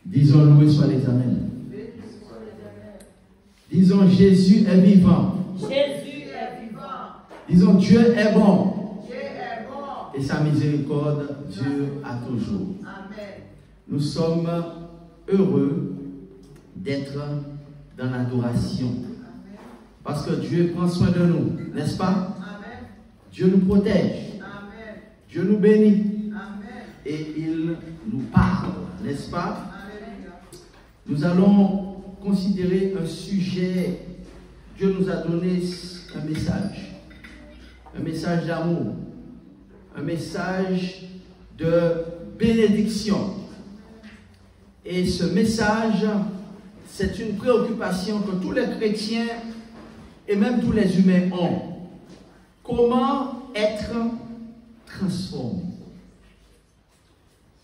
Disons loué soit l'Éternel. Disons Jésus est vivant. Jésus est vivant. Disons Dieu est bon. Dieu est bon. Et sa miséricorde dure à toujours. Amen. Nous sommes heureux d'être dans l'adoration. Parce que Dieu prend soin de nous, n'est-ce pas? Amen. Dieu nous protège. Amen. Dieu nous bénit. Amen. Et il nous parle, n'est-ce pas? Alléluia. Nous allons considérer un sujet. Dieu nous a donné un message d'amour, un message de bénédiction. Et ce message, c'est une préoccupation que tous les chrétiens et même tous les humains ont. Comment être transformé?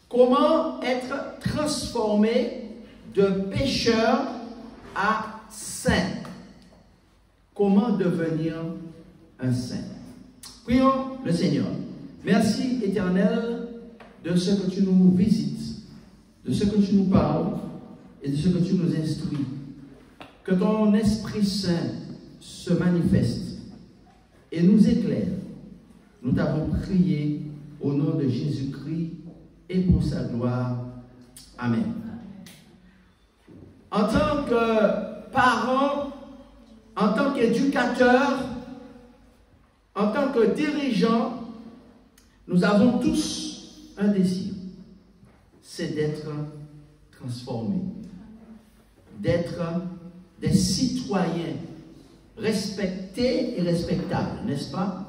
Comment être transformé de pécheur à saint? Comment devenir un saint? Prions le Seigneur. Merci, Éternel, de ce que tu nous visites, de ce que tu nous parles et de ce que tu nous instruis. Que ton Esprit Saint se manifeste et nous éclaire. Nous t'avons prié au nom de Jésus-Christ et pour sa gloire. Amen. En tant que parents, en tant qu'éducateurs, en tant que dirigeants, nous avons tous un désir, c'est d'être transformés, d'être des citoyens respectés et respectables, n'est-ce pas?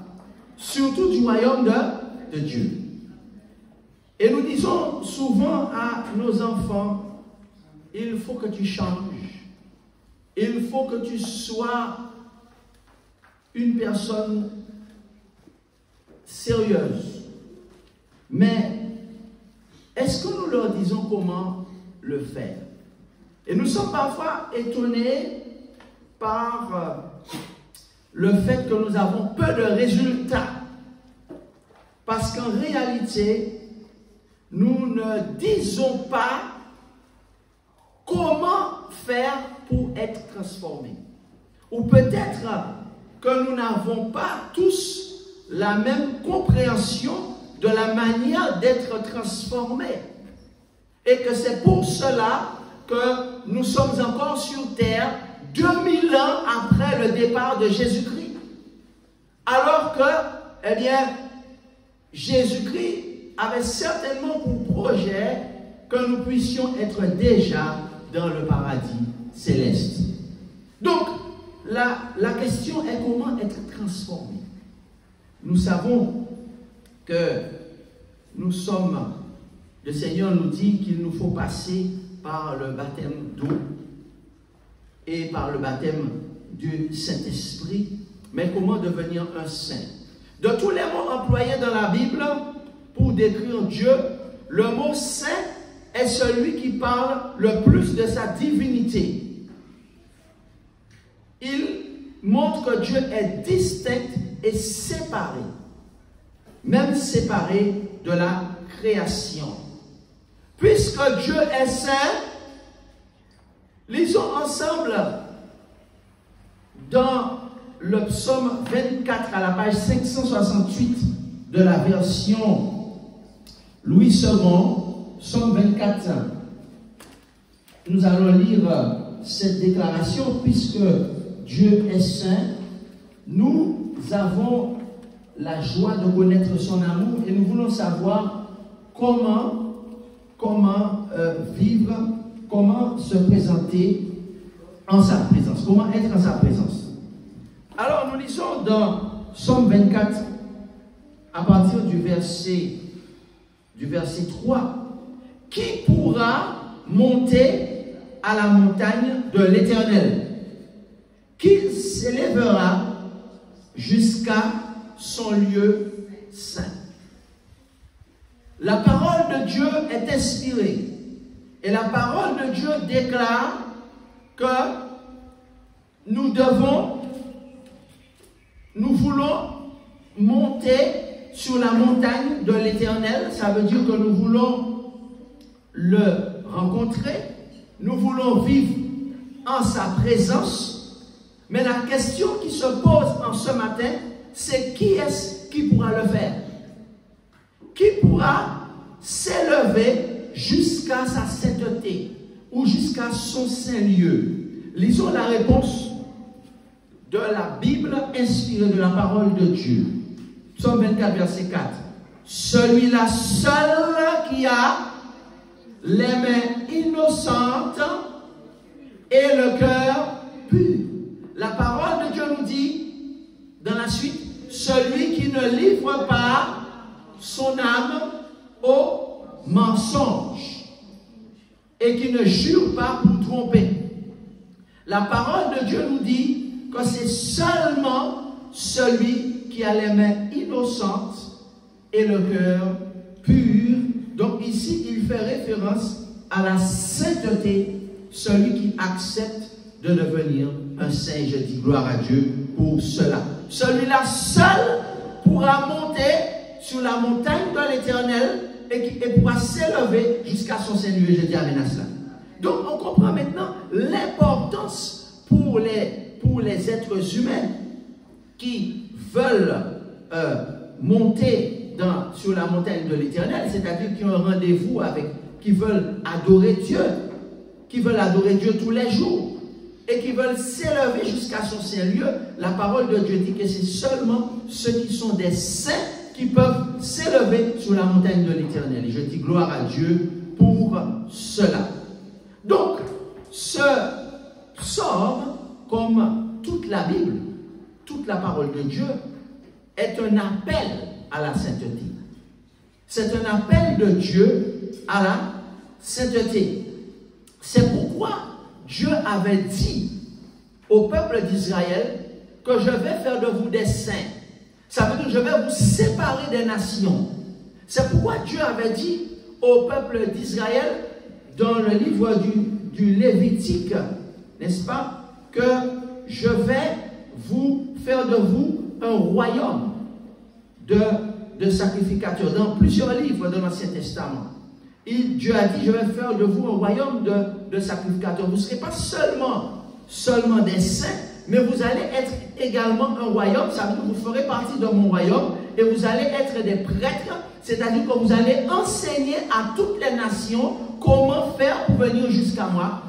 Surtout du royaume de Dieu. Et nous disons souvent à nos enfants, il faut que tu changes, il faut que tu sois une personne sérieuse. Mais est-ce que nous leur disons comment le faire? Et nous sommes parfois étonnés par le fait que nous avons peu de résultats. Parce qu'en réalité, nous ne disons pas comment faire pour être transformés. Ou peut-être que nous n'avons pas tous la même compréhension de la manière d'être transformés. Et que c'est pour cela que nous sommes encore sur terre 2000 ans après le départ de Jésus-Christ. Alors que, eh bien, Jésus-Christ avait certainement pour projet que nous puissions être déjà dans le paradis céleste. Donc, la question est comment être transformé. Nous savons que nous sommes, le Seigneur nous dit qu'il nous faut passer par le baptême d'eau et par le baptême du Saint-Esprit. Mais comment devenir un saint? De tous les mots employés dans la Bible pour décrire Dieu, le mot saint est celui qui parle le plus de sa divinité. Il montre que Dieu est distinct et séparé, même séparé de la création. Puisque Dieu est saint, lisons ensemble dans le psaume 24 à la page 568 de la version Louis II, psaume 24. Nous allons lire cette déclaration. Puisque Dieu est saint, nous avons la joie de connaître son amour et nous voulons savoir comment vivre, comment se présenter en sa présence, comment être en sa présence. Alors nous lisons dans Psaume 24 à partir du verset 3. Qui pourra monter à la montagne de l'Éternel? Qui s'élèvera jusqu'à son lieu saint? La parole de Dieu est inspirée. Et la parole de Dieu déclare que nous voulons monter sur la montagne de l'Éternel. Ça veut dire que nous voulons le rencontrer, nous voulons vivre en sa présence, mais la question qui se pose en ce matin, c'est qui est-ce qui pourra le faire? Qui pourra s'élever jusqu'à sa sainteté ou jusqu'à son saint lieu? Lisons la réponse de la Bible inspirée de la parole de Dieu. Psaume 24, verset 4. Celui-là seul qui a les mains innocentes et le cœur pur. La parole de Dieu nous dit, dans la suite, celui qui ne livre pas son âme au mensonge et qui ne jure pas pour tromper. La parole de Dieu nous dit que c'est seulement celui qui a les mains innocentes et le cœur pur. Donc ici, il fait référence à la sainteté, celui qui accepte de devenir un saint. Je dis gloire à Dieu pour cela. Celui-là seul pourra monter sur la montagne de l'Éternel et pourra s'élever jusqu'à son saint lieu. Je dis amen à cela. Donc on comprend maintenant l'importance pour les êtres humains qui veulent monter sur la montagne de l'Éternel, c'est-à-dire qui ont un rendez-vous avec, qui veulent adorer Dieu tous les jours et qui veulent s'élever jusqu'à son saint lieu. La parole de Dieu dit que c'est seulement ceux qui sont des saints qui peuvent s'élever sur la montagne de l'Éternel. Et je dis gloire à Dieu pour cela. Donc, ce psaume, comme toute la Bible, toute la parole de Dieu, est un appel à la sainteté. C'est un appel de Dieu à la sainteté. C'est pourquoi Dieu avait dit au peuple d'Israël que je vais faire de vous des saints. Ça veut dire que je vais vous séparer des nations. C'est pourquoi Dieu avait dit au peuple d'Israël dans le livre du Lévitique, n'est-ce pas, que je vais vous faire de vous un royaume de sacrificateurs. Dans plusieurs livres de l'Ancien Testament, Dieu a dit, je vais faire de vous un royaume de sacrificateurs. Vous ne serez pas seulement des saints, mais vous allez être également un royaume. Ça veut dire que vous ferez partie de mon royaume et vous allez être des prêtres, c'est-à-dire que vous allez enseigner à toutes les nations comment faire pour venir jusqu'à moi.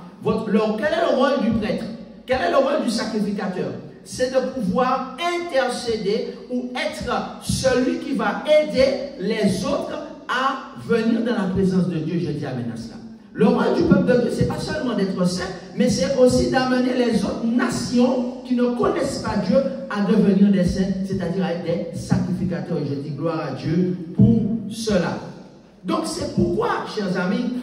Quel est le rôle du prêtre? Quel est le rôle du sacrificateur? C'est de pouvoir intercéder ou être celui qui va aider les autres à venir dans la présence de Dieu. Je dis amen à cela. Le rôle du peuple de Dieu, ce n'est pas seulement d'être saint, mais c'est aussi d'amener les autres nations qui ne connaissent pas Dieu à devenir des saints, c'est-à-dire à être des sacrificateurs. Et je dis gloire à Dieu pour cela. Donc c'est pourquoi, chers amis,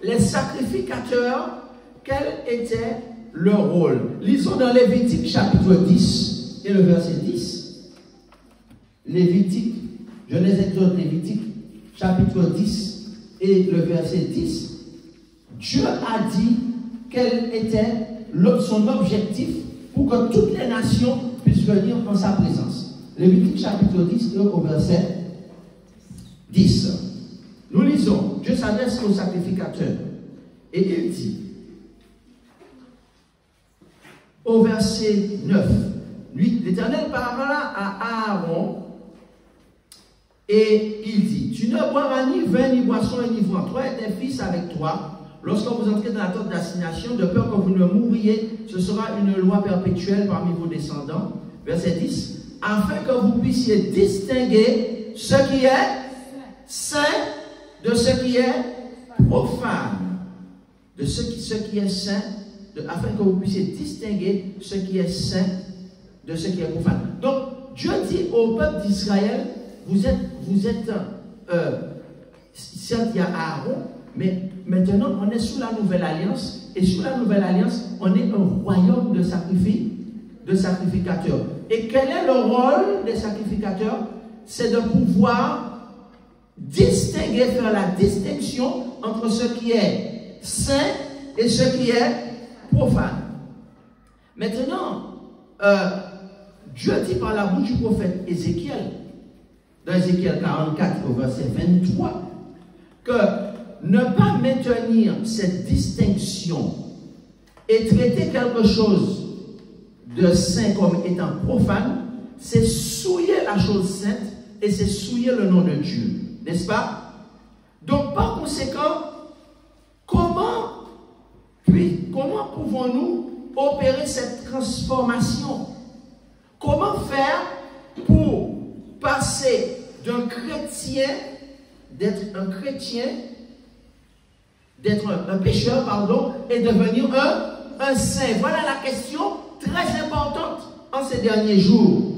les sacrificateurs, quel était leur rôle? Lisons dans Lévitique chapitre 10 et le verset 10. Lévitique, Genèse, Exode, Lévitique chapitre 10 et le verset 10. Dieu a dit quel était son objectif pour que toutes les nations puissent venir en sa présence. Lévitique chapitre 10 et au verset 10. Nous lisons, Dieu s'adresse aux sacrificateurs et il dit au verset 9, l'Éternel parla à Aaron et il dit, tu ne boiras ni vin, ni boisson, ni ivrogne, toi et tes fils avec toi, lorsque vous entrez dans la tente d'assignation, de peur que vous ne mouriez, ce sera une loi perpétuelle parmi vos descendants. Verset 10, afin que vous puissiez distinguer ce qui est saint de ce qui est profane, de ce qui est saint, afin que vous puissiez distinguer ce qui est saint de ce qui est profane. Donc, Dieu dit au peuple d'Israël, vous êtes certes il y a Aaron, mais maintenant on est sous la nouvelle alliance, et sous la nouvelle alliance, on est un royaume de sacrificateurs. Et quel est le rôle des sacrificateurs? C'est de pouvoir distinguer, faire la distinction entre ce qui est saint et ce qui est profane. Maintenant, Dieu dit par la bouche du prophète Ézéchiel, dans Ézéchiel 44 au verset 23, que ne pas maintenir cette distinction et traiter quelque chose de saint comme étant profane, c'est souiller la chose sainte et c'est souiller le nom de Dieu. N'est-ce pas? Donc, par conséquent, comment pouvons-nous opérer cette transformation? Comment faire pour passer d'un chrétien, d'être un chrétien, d'être un pécheur, pardon, et devenir un saint? Voilà la question très importante en ces derniers jours.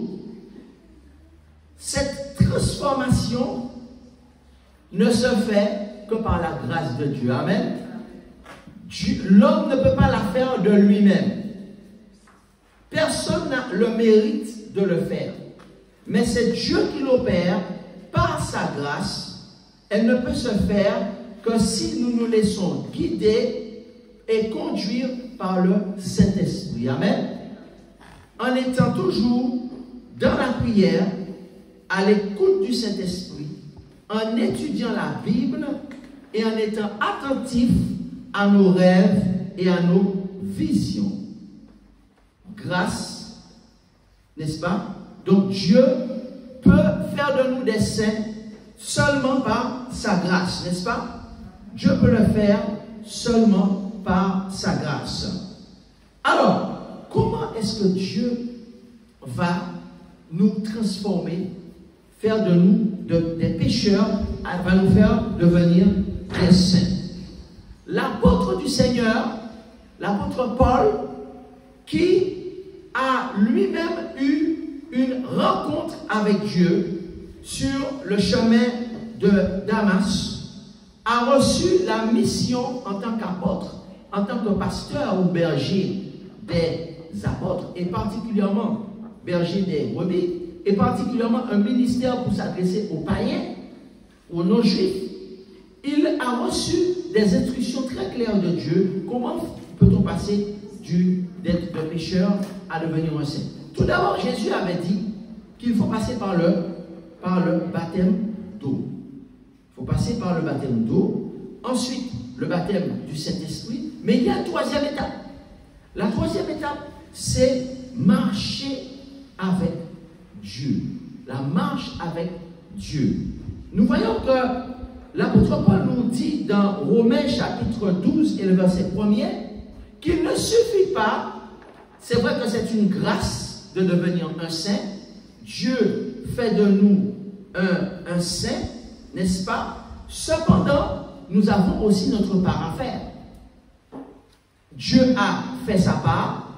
Cette transformation ne se fait que par la grâce de Dieu. Amen. L'homme ne peut pas la faire de lui-même. Personne n'a le mérite de le faire. Mais c'est Dieu qui l'opère par sa grâce. Elle ne peut se faire que si nous nous laissons guider et conduire par le Saint-Esprit. Amen. En étant toujours dans la prière, à l'écoute du Saint-Esprit, en étudiant la Bible et en étant attentif à nos rêves et à nos visions. Grâce, n'est-ce pas? Donc Dieu peut faire de nous des saints seulement par sa grâce, n'est-ce pas? Dieu peut le faire seulement par sa grâce. Alors, comment est-ce que Dieu va nous transformer, faire de nous des pécheurs, va nous faire devenir des saints? L'apôtre du Seigneur, l'apôtre Paul, qui a lui-même eu une rencontre avec Dieu sur le chemin de Damas, a reçu la mission en tant qu'apôtre, en tant que pasteur ou berger des apôtres, et particulièrement berger des brebis, et particulièrement un ministère pour s'adresser aux païens, aux non-juifs. Il a reçu des instructions très claires de Dieu. Comment peut-on passer d'être un pécheur à devenir un saint? Tout d'abord, Jésus avait dit qu'il faut passer par le baptême d'eau. Il faut passer par le baptême d'eau. Ensuite, le baptême du Saint-Esprit. Mais il y a une troisième étape. La troisième étape, c'est marcher avec Dieu. La marche avec Dieu. Nous voyons que l'apôtre Paul nous dit dans Romains chapitre 12 et le verset 1er qu'il ne suffit pas, c'est vrai que c'est une grâce de devenir un saint, Dieu fait de nous un saint, n'est-ce pas? Cependant, nous avons aussi notre part à faire. Dieu a fait sa part,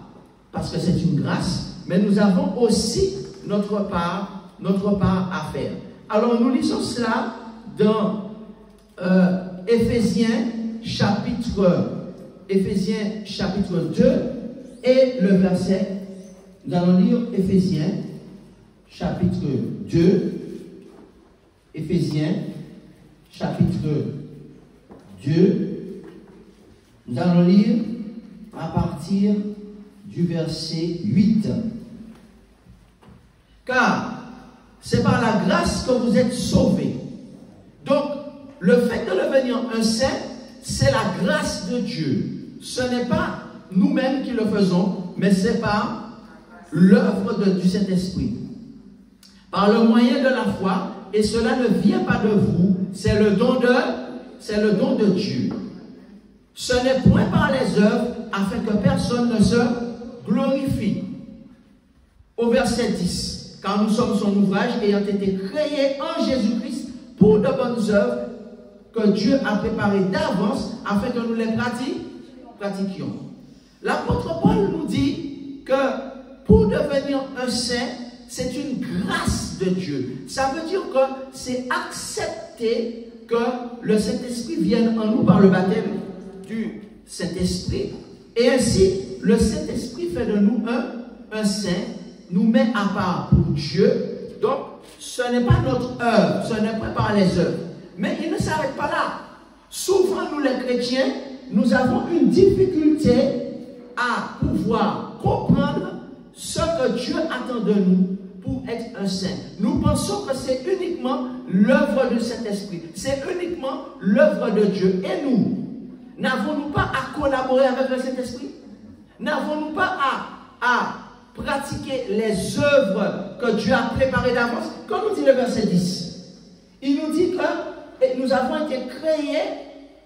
parce que c'est une grâce, mais nous avons aussi notre part à faire. Alors nous lisons cela dans Éphésiens chapitre 2 et le verset, nous allons lire Éphésiens chapitre 2, Éphésiens chapitre 2, nous allons lire à partir du verset 8. Car c'est par la grâce que vous êtes sauvés. Donc, le fait de devenir un saint, c'est la grâce de Dieu. Ce n'est pas nous-mêmes qui le faisons, mais c'est par l'œuvre du Saint-Esprit. Par le moyen de la foi, et cela ne vient pas de vous, c'est le don de Dieu. Ce n'est point par les œuvres, afin que personne ne se glorifie. Au verset 10, car nous sommes son ouvrage ayant été créés en Jésus-Christ pour de bonnes œuvres que Dieu a préparées d'avance afin que nous les pratiquions. L'apôtre Paul nous dit que pour devenir un saint, c'est une grâce de Dieu. Ça veut dire que c'est accepter que le Saint-Esprit vienne en nous par le baptême du Saint-Esprit. Et ainsi, le Saint-Esprit fait de nous un saint, nous met à part pour Dieu. Donc, ce n'est pas notre œuvre, ce n'est pas par les œuvres. Mais il ne s'arrête pas là. Souvent, nous les chrétiens, nous avons une difficulté à pouvoir comprendre ce que Dieu attend de nous pour être un saint. Nous pensons que c'est uniquement l'œuvre de cet esprit. C'est uniquement l'œuvre de Dieu. Et nous, n'avons-nous pas à collaborer avec le Saint-Esprit? N'avons-nous pas à pratiquer les œuvres que Dieu a préparées d'avance? Comme nous dit le verset 10, il nous dit que nous avons été créés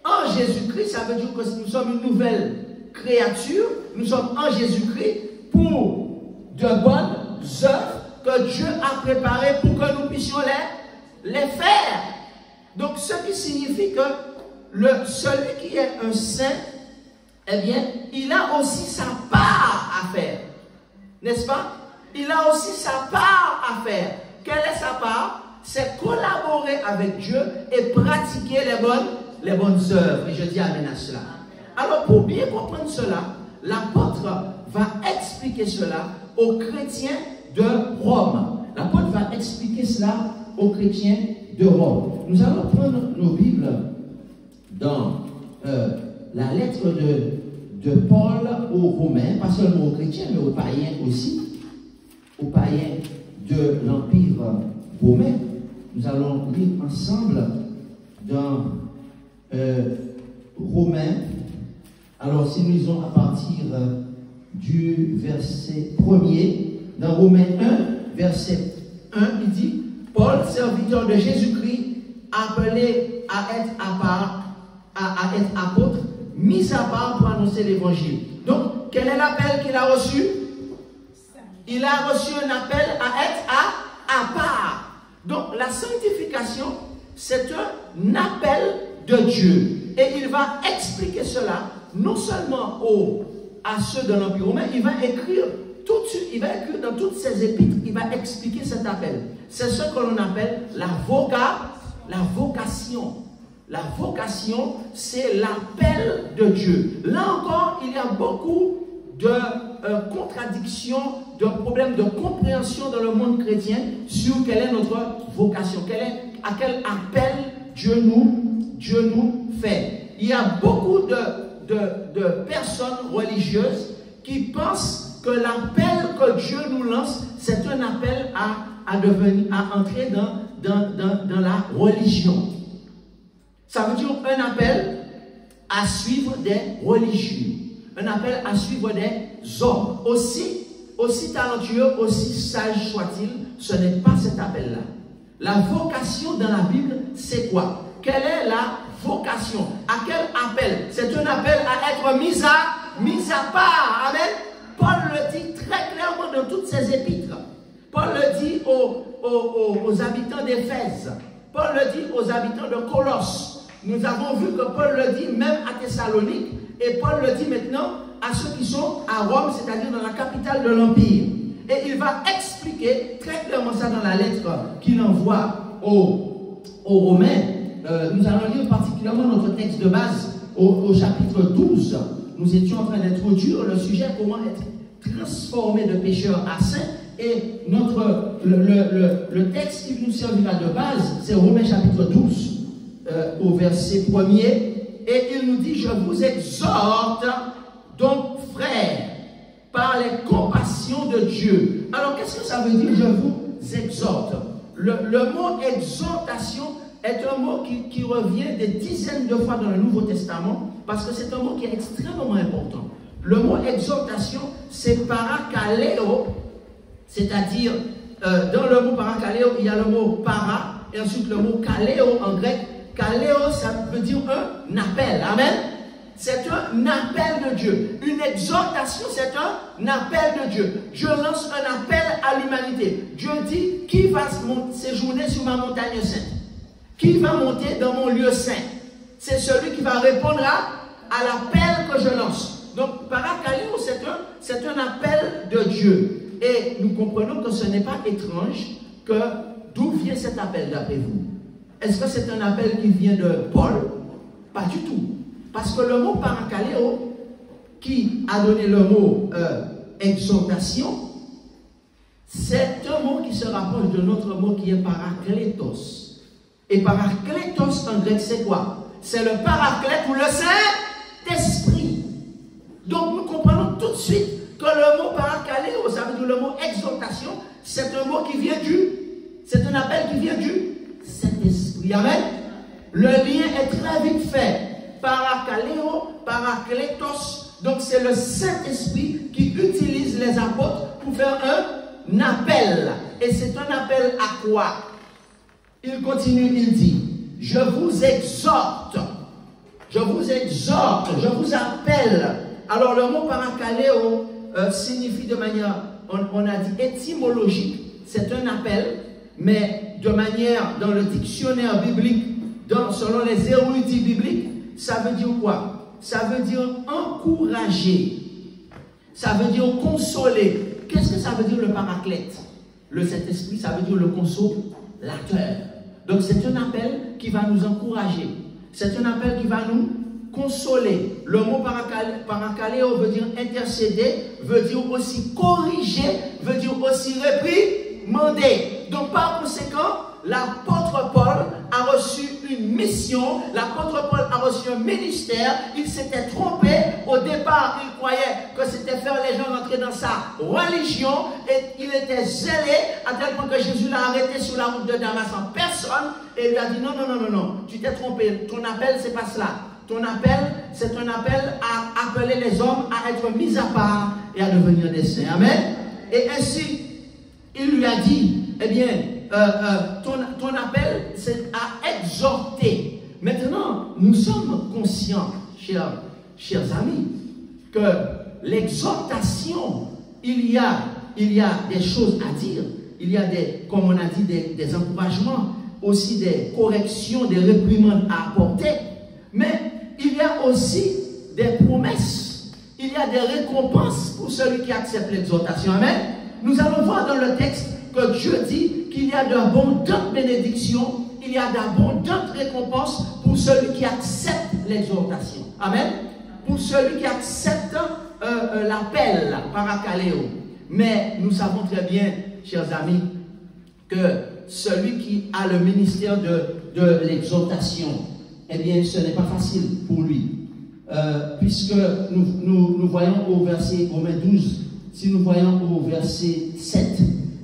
en Jésus-Christ. Ça veut dire que nous sommes une nouvelle créature. Nous sommes en Jésus-Christ pour de bonnes œuvres que Dieu a préparées pour que nous puissions les faire. Donc, ce qui signifie que celui qui est un saint, eh bien, il a aussi sa part à faire. N'est-ce pas? Il a aussi sa part à faire. Quelle est sa part? C'est collaborer avec Dieu et pratiquer les bonnes œuvres. Et je dis amen à cela. Alors, pour bien comprendre cela, l'apôtre va expliquer cela aux chrétiens de Rome. L'apôtre va expliquer cela aux chrétiens de Rome. Nous allons prendre nos Bibles dans la lettre de Paul aux Romains, pas seulement aux chrétiens, mais aux païens aussi, aux païens de l'Empire romain. Nous allons lire ensemble dans Romains. Alors, si nous lisons à partir du verset 1er, dans Romains 1, verset 1, il dit, Paul, serviteur de Jésus-Christ, appelé à être apôtre, mis à part pour annoncer l'évangile. Donc, quel est l'appel qu'il a reçu? Il a reçu un appel à être à part. Donc, la sanctification, c'est un appel de Dieu. Et il va expliquer cela, non seulement à ceux de l'Empire romain, il va écrire dans toutes ses épîtres, il va expliquer cet appel. C'est ce que l'on appelle la vocation. La vocation, c'est l'appel de Dieu. Là encore, il y a beaucoup de contradictions, de problèmes de compréhension dans le monde chrétien sur quelle est notre vocation, à quel appel Dieu nous fait. Il y a beaucoup de personnes religieuses qui pensent que l'appel que Dieu nous lance, c'est un appel à entrer dans la religion. Ça veut dire un appel à suivre des religieux, un appel à suivre des hommes. Aussi talentueux, aussi sage soit-il, ce n'est pas cet appel-là. La vocation dans la Bible, c'est quoi? Quelle est la vocation? À quel appel? C'est un appel à être mis à part. Amen. Paul le dit très clairement dans toutes ses épîtres. Paul le dit aux habitants d'Éphèse. Paul le dit aux habitants de Colosse. Nous avons vu que Paul le dit même à Thessalonique. Et Paul le dit maintenant à ceux qui sont à Rome, c'est-à-dire dans la capitale de l'Empire. Et il va expliquer très clairement ça dans la lettre qu'il envoie aux Romains. Nous allons lire particulièrement notre texte de base au chapitre 12. Nous étions en train d'introduire le sujet comment être transformé de pécheur à saint. Et le texte qui nous servira de base, c'est Romains chapitre 12, au verset 1er. Et il nous dit, je vous exhorte donc frères, par les compassions de Dieu. Alors qu'est-ce que ça veut dire, je vous exhorte? Le mot exhortation est un mot qui revient des dizaines de fois dans le Nouveau Testament, parce que c'est un mot qui est extrêmement important. Le mot exhortation, c'est parakaleo, c'est-à-dire, dans le mot parakaleo, il y a le mot para, et ensuite le mot kaleo en grec. Kaleo, ça veut dire un appel. Amen. C'est un appel de Dieu. Une exhortation, c'est un appel de Dieu. Dieu lance un appel à l'humanité. Dieu dit, qui va séjourner sur ma montagne sainte? Qui va monter dans mon lieu saint? C'est celui qui va répondre à l'appel que je lance. Donc, parakaleo, c'est un appel de Dieu. Et nous comprenons que ce n'est pas étrange que d'où vient cet appel d'après vous? Est-ce que c'est un appel qui vient de Paul? Pas du tout. Parce que le mot parakaleo, qui a donné le mot exhortation, c'est un mot qui se rapproche de notre mot qui est parakletos. Et parakletos en grec, c'est quoi? C'est le paraclète ou le Saint-Esprit. Donc nous comprenons tout de suite que le mot parakaleo, ça veut dire le mot exhortation, c'est un mot qui vient du, c'est un appel qui vient du Saint-Esprit. Amen. Le lien est très vite fait. Parakaleo, parakletos. Donc c'est le Saint-Esprit qui utilise les apôtres pour faire un appel. Et c'est un appel à quoi? Il continue, il dit, je vous exhorte, je vous appelle. Alors le mot parakaleo signifie de manière, on a dit étymologique, c'est un appel, mais de manière, dans le dictionnaire biblique, selon les érudits bibliques, ça veut dire quoi? Ça veut dire encourager, ça veut dire consoler. Qu'est-ce que ça veut dire le paraclète? Le Saint-Esprit, ça veut dire le consolateur. Donc c'est un appel qui va nous encourager, c'est un appel qui va nous consoler. Le mot parakaleo veut dire intercéder, veut dire aussi corriger, veut dire aussi réprimander. Donc par conséquent, l'apôtre Paul a reçu une mission, l'apôtre Paul a reçu un ministère, il s'était trompé. Au départ, il croyait que c'était faire les gens rentrer dans sa religion et il était zélé à tel point que Jésus l'a arrêté sur la route de Damas en personne et lui a dit non, tu t'es trompé, ton appel c'est pas cela. Ton appel, c'est un appel à appeler les hommes à être mis à part et à devenir des saints. Amen. Et ainsi, il lui a dit, eh bien, ton appel, c'est à exhorter. Maintenant, nous sommes conscients, chers amis, que l'exhortation, il y a des choses à dire. Il y a comme on a dit, des encouragements, aussi des corrections, des réprimandes à apporter. Mais il y a aussi des promesses. Il y a des récompenses pour celui qui accepte l'exhortation. Amen. Nous allons voir dans le texte que Dieu dit qu'il y a d'abondantes bénédictions, il y a d'abondantes récompenses pour celui qui accepte l'exhortation. Amen. Pour celui qui accepte l'appel, parakaleo. Mais nous savons très bien, chers amis, que celui qui a le ministère de l'exhortation, eh bien, ce n'est pas facile pour lui. Puisque nous voyons au verset Romains 12, si nous voyons au verset 7,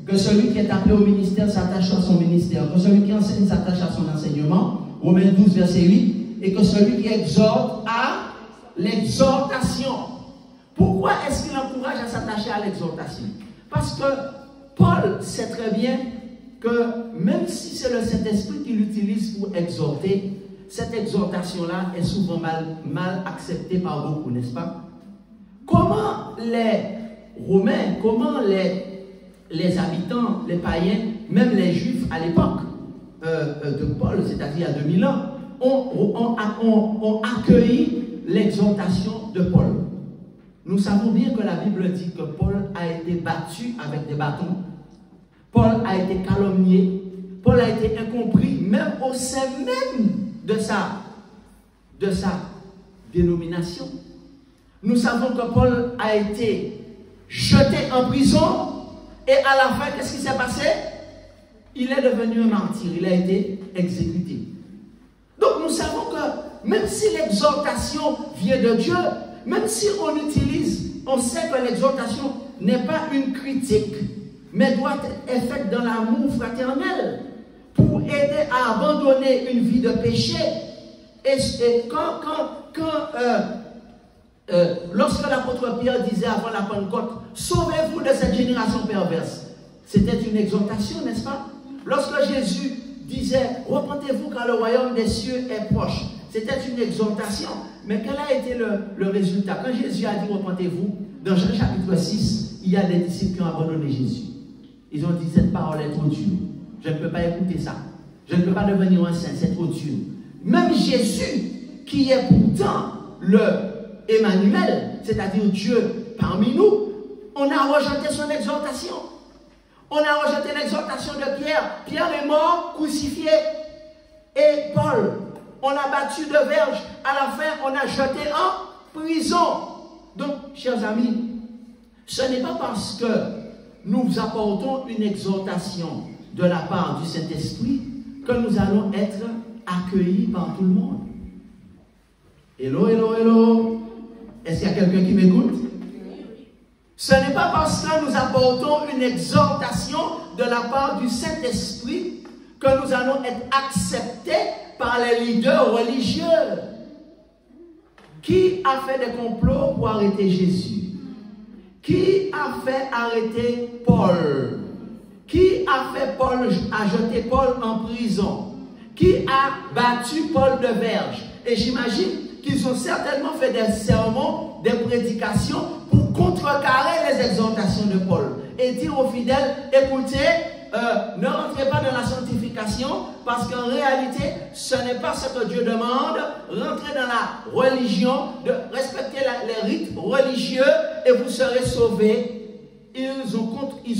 que celui qui est appelé au ministère s'attache à son ministère, que celui qui enseigne s'attache à son enseignement, Romains 12, verset 8, et que celui qui exhorte à l'exhortation. Pourquoi est-ce qu'il encourage à s'attacher à l'exhortation? Parce que Paul sait très bien que même si c'est le Saint-Esprit qui l'utilise pour exhorter, cette exhortation-là est souvent mal acceptée par beaucoup, n'est-ce pas? Comment les Romains, comment les habitants, les païens, même les Juifs à l'époque de Paul, c'est-à-dire à 2000 ans, ont accueilli l'exhortation de Paul. Nous savons bien que la Bible dit que Paul a été battu avec des bâtons, Paul a été calomnié, Paul a été incompris, même au sein même de sa dénomination. Nous savons que Paul a été jeté en prison et à la fin, qu'est-ce qui s'est passé? Il est devenu un martyr, il a été exécuté. Donc nous savons que même si l'exhortation vient de Dieu, même si on sait que l'exhortation n'est pas une critique, mais doit être faite dans l'amour fraternel, pour aider à abandonner une vie de péché. Et lorsque l'apôtre Pierre disait avant la Pentecôte, sauvez-vous de cette génération perverse, c'était une exhortation, n'est-ce pas? Lorsque Jésus disait, repentez-vous car le royaume des cieux est proche, c'était une exhortation. Mais quel a été le résultat? Quand Jésus a dit, repentez-vous, dans Jean chapitre 6, il y a des disciples qui ont abandonné Jésus. Ils ont dit, cette parole est trop dure. Je ne peux pas écouter ça. Je ne peux pas devenir un saint, c'est trop dur. Même Jésus, qui est pourtant le Emmanuel, c'est-à-dire Dieu parmi nous, on a rejeté son exhortation. On a rejeté l'exhortation de Pierre. Pierre est mort, crucifié. Et Paul, on a battu de verge. À la fin, on a jeté en prison. Donc, chers amis, ce n'est pas parce que nous apportons une exhortation de la part du Saint-Esprit que nous allons être accueillis par tout le monde. Hello, hello, hello. Est-ce qu'il y a quelqu'un qui m'écoute? Ce n'est pas parce que nous apportons une exhortation de la part du Saint-Esprit que nous allons être acceptés par les leaders religieux. Qui a fait des complots pour arrêter Jésus? Qui a fait arrêter Paul? Qui a fait jeter Paul en prison? Qui a battu Paul de verge? Et j'imagine qu'ils ont certainement fait des sermons, des prédications pour contrecarrer les exhortations de Paul et dire aux fidèles, écoutez, ne rentrez pas dans la sanctification parce qu'en réalité, ce n'est pas ce que Dieu demande. Rentrez dans la religion, respectez les rites religieux et vous serez sauvés. Ils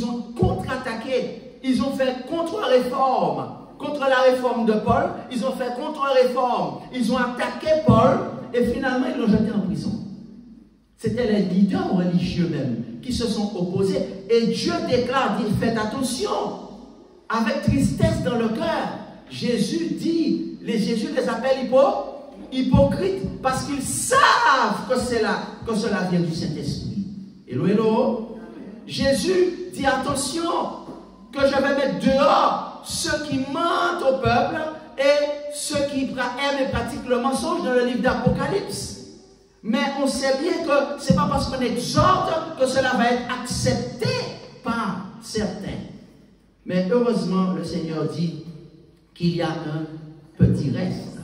ont contre-attaqué, ils ont fait contre-réforme. Contre la réforme de Paul, ils ont fait contre-réforme. Ils ont attaqué Paul et finalement ils l'ont jeté en prison. C'était les leaders religieux même qui se sont opposés. Et Dieu déclare, dit, faites attention, avec tristesse dans le cœur. Jésus les appelle hypocrites parce qu'ils savent que cela vient du Saint-Esprit. Hello, hello. Jésus dit, attention, que je vais mettre dehors ceux qui mentent au peuple et ceux qui aiment et pratiquent le mensonge dans le livre d'Apocalypse. Mais on sait bien que ce n'est pas parce qu'on exhorte que cela va être accepté par certains. Mais heureusement, le Seigneur dit qu'il y a un petit reste.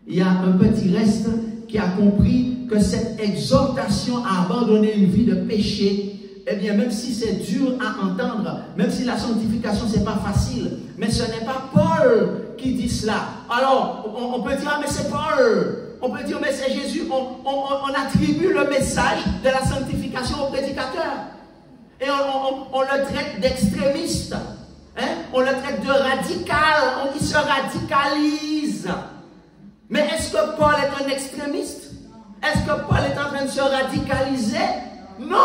Il y a un petit reste qui a compris que cette exhortation à abandonner une vie de péché, eh bien, même si c'est dur à entendre, même si la sanctification, ce n'est pas facile, mais ce n'est pas Paul qui dit cela. Alors, on peut dire, ah, mais c'est Paul. On peut dire, mais c'est Jésus. On attribue le message de la sanctification au prédicateur. Et on le traite d'extrémiste. Hein? On le traite de radical. Il se radicalise. Mais est-ce que Paul est un extrémiste? Est-ce que Paul est en train de se radicaliser? Non!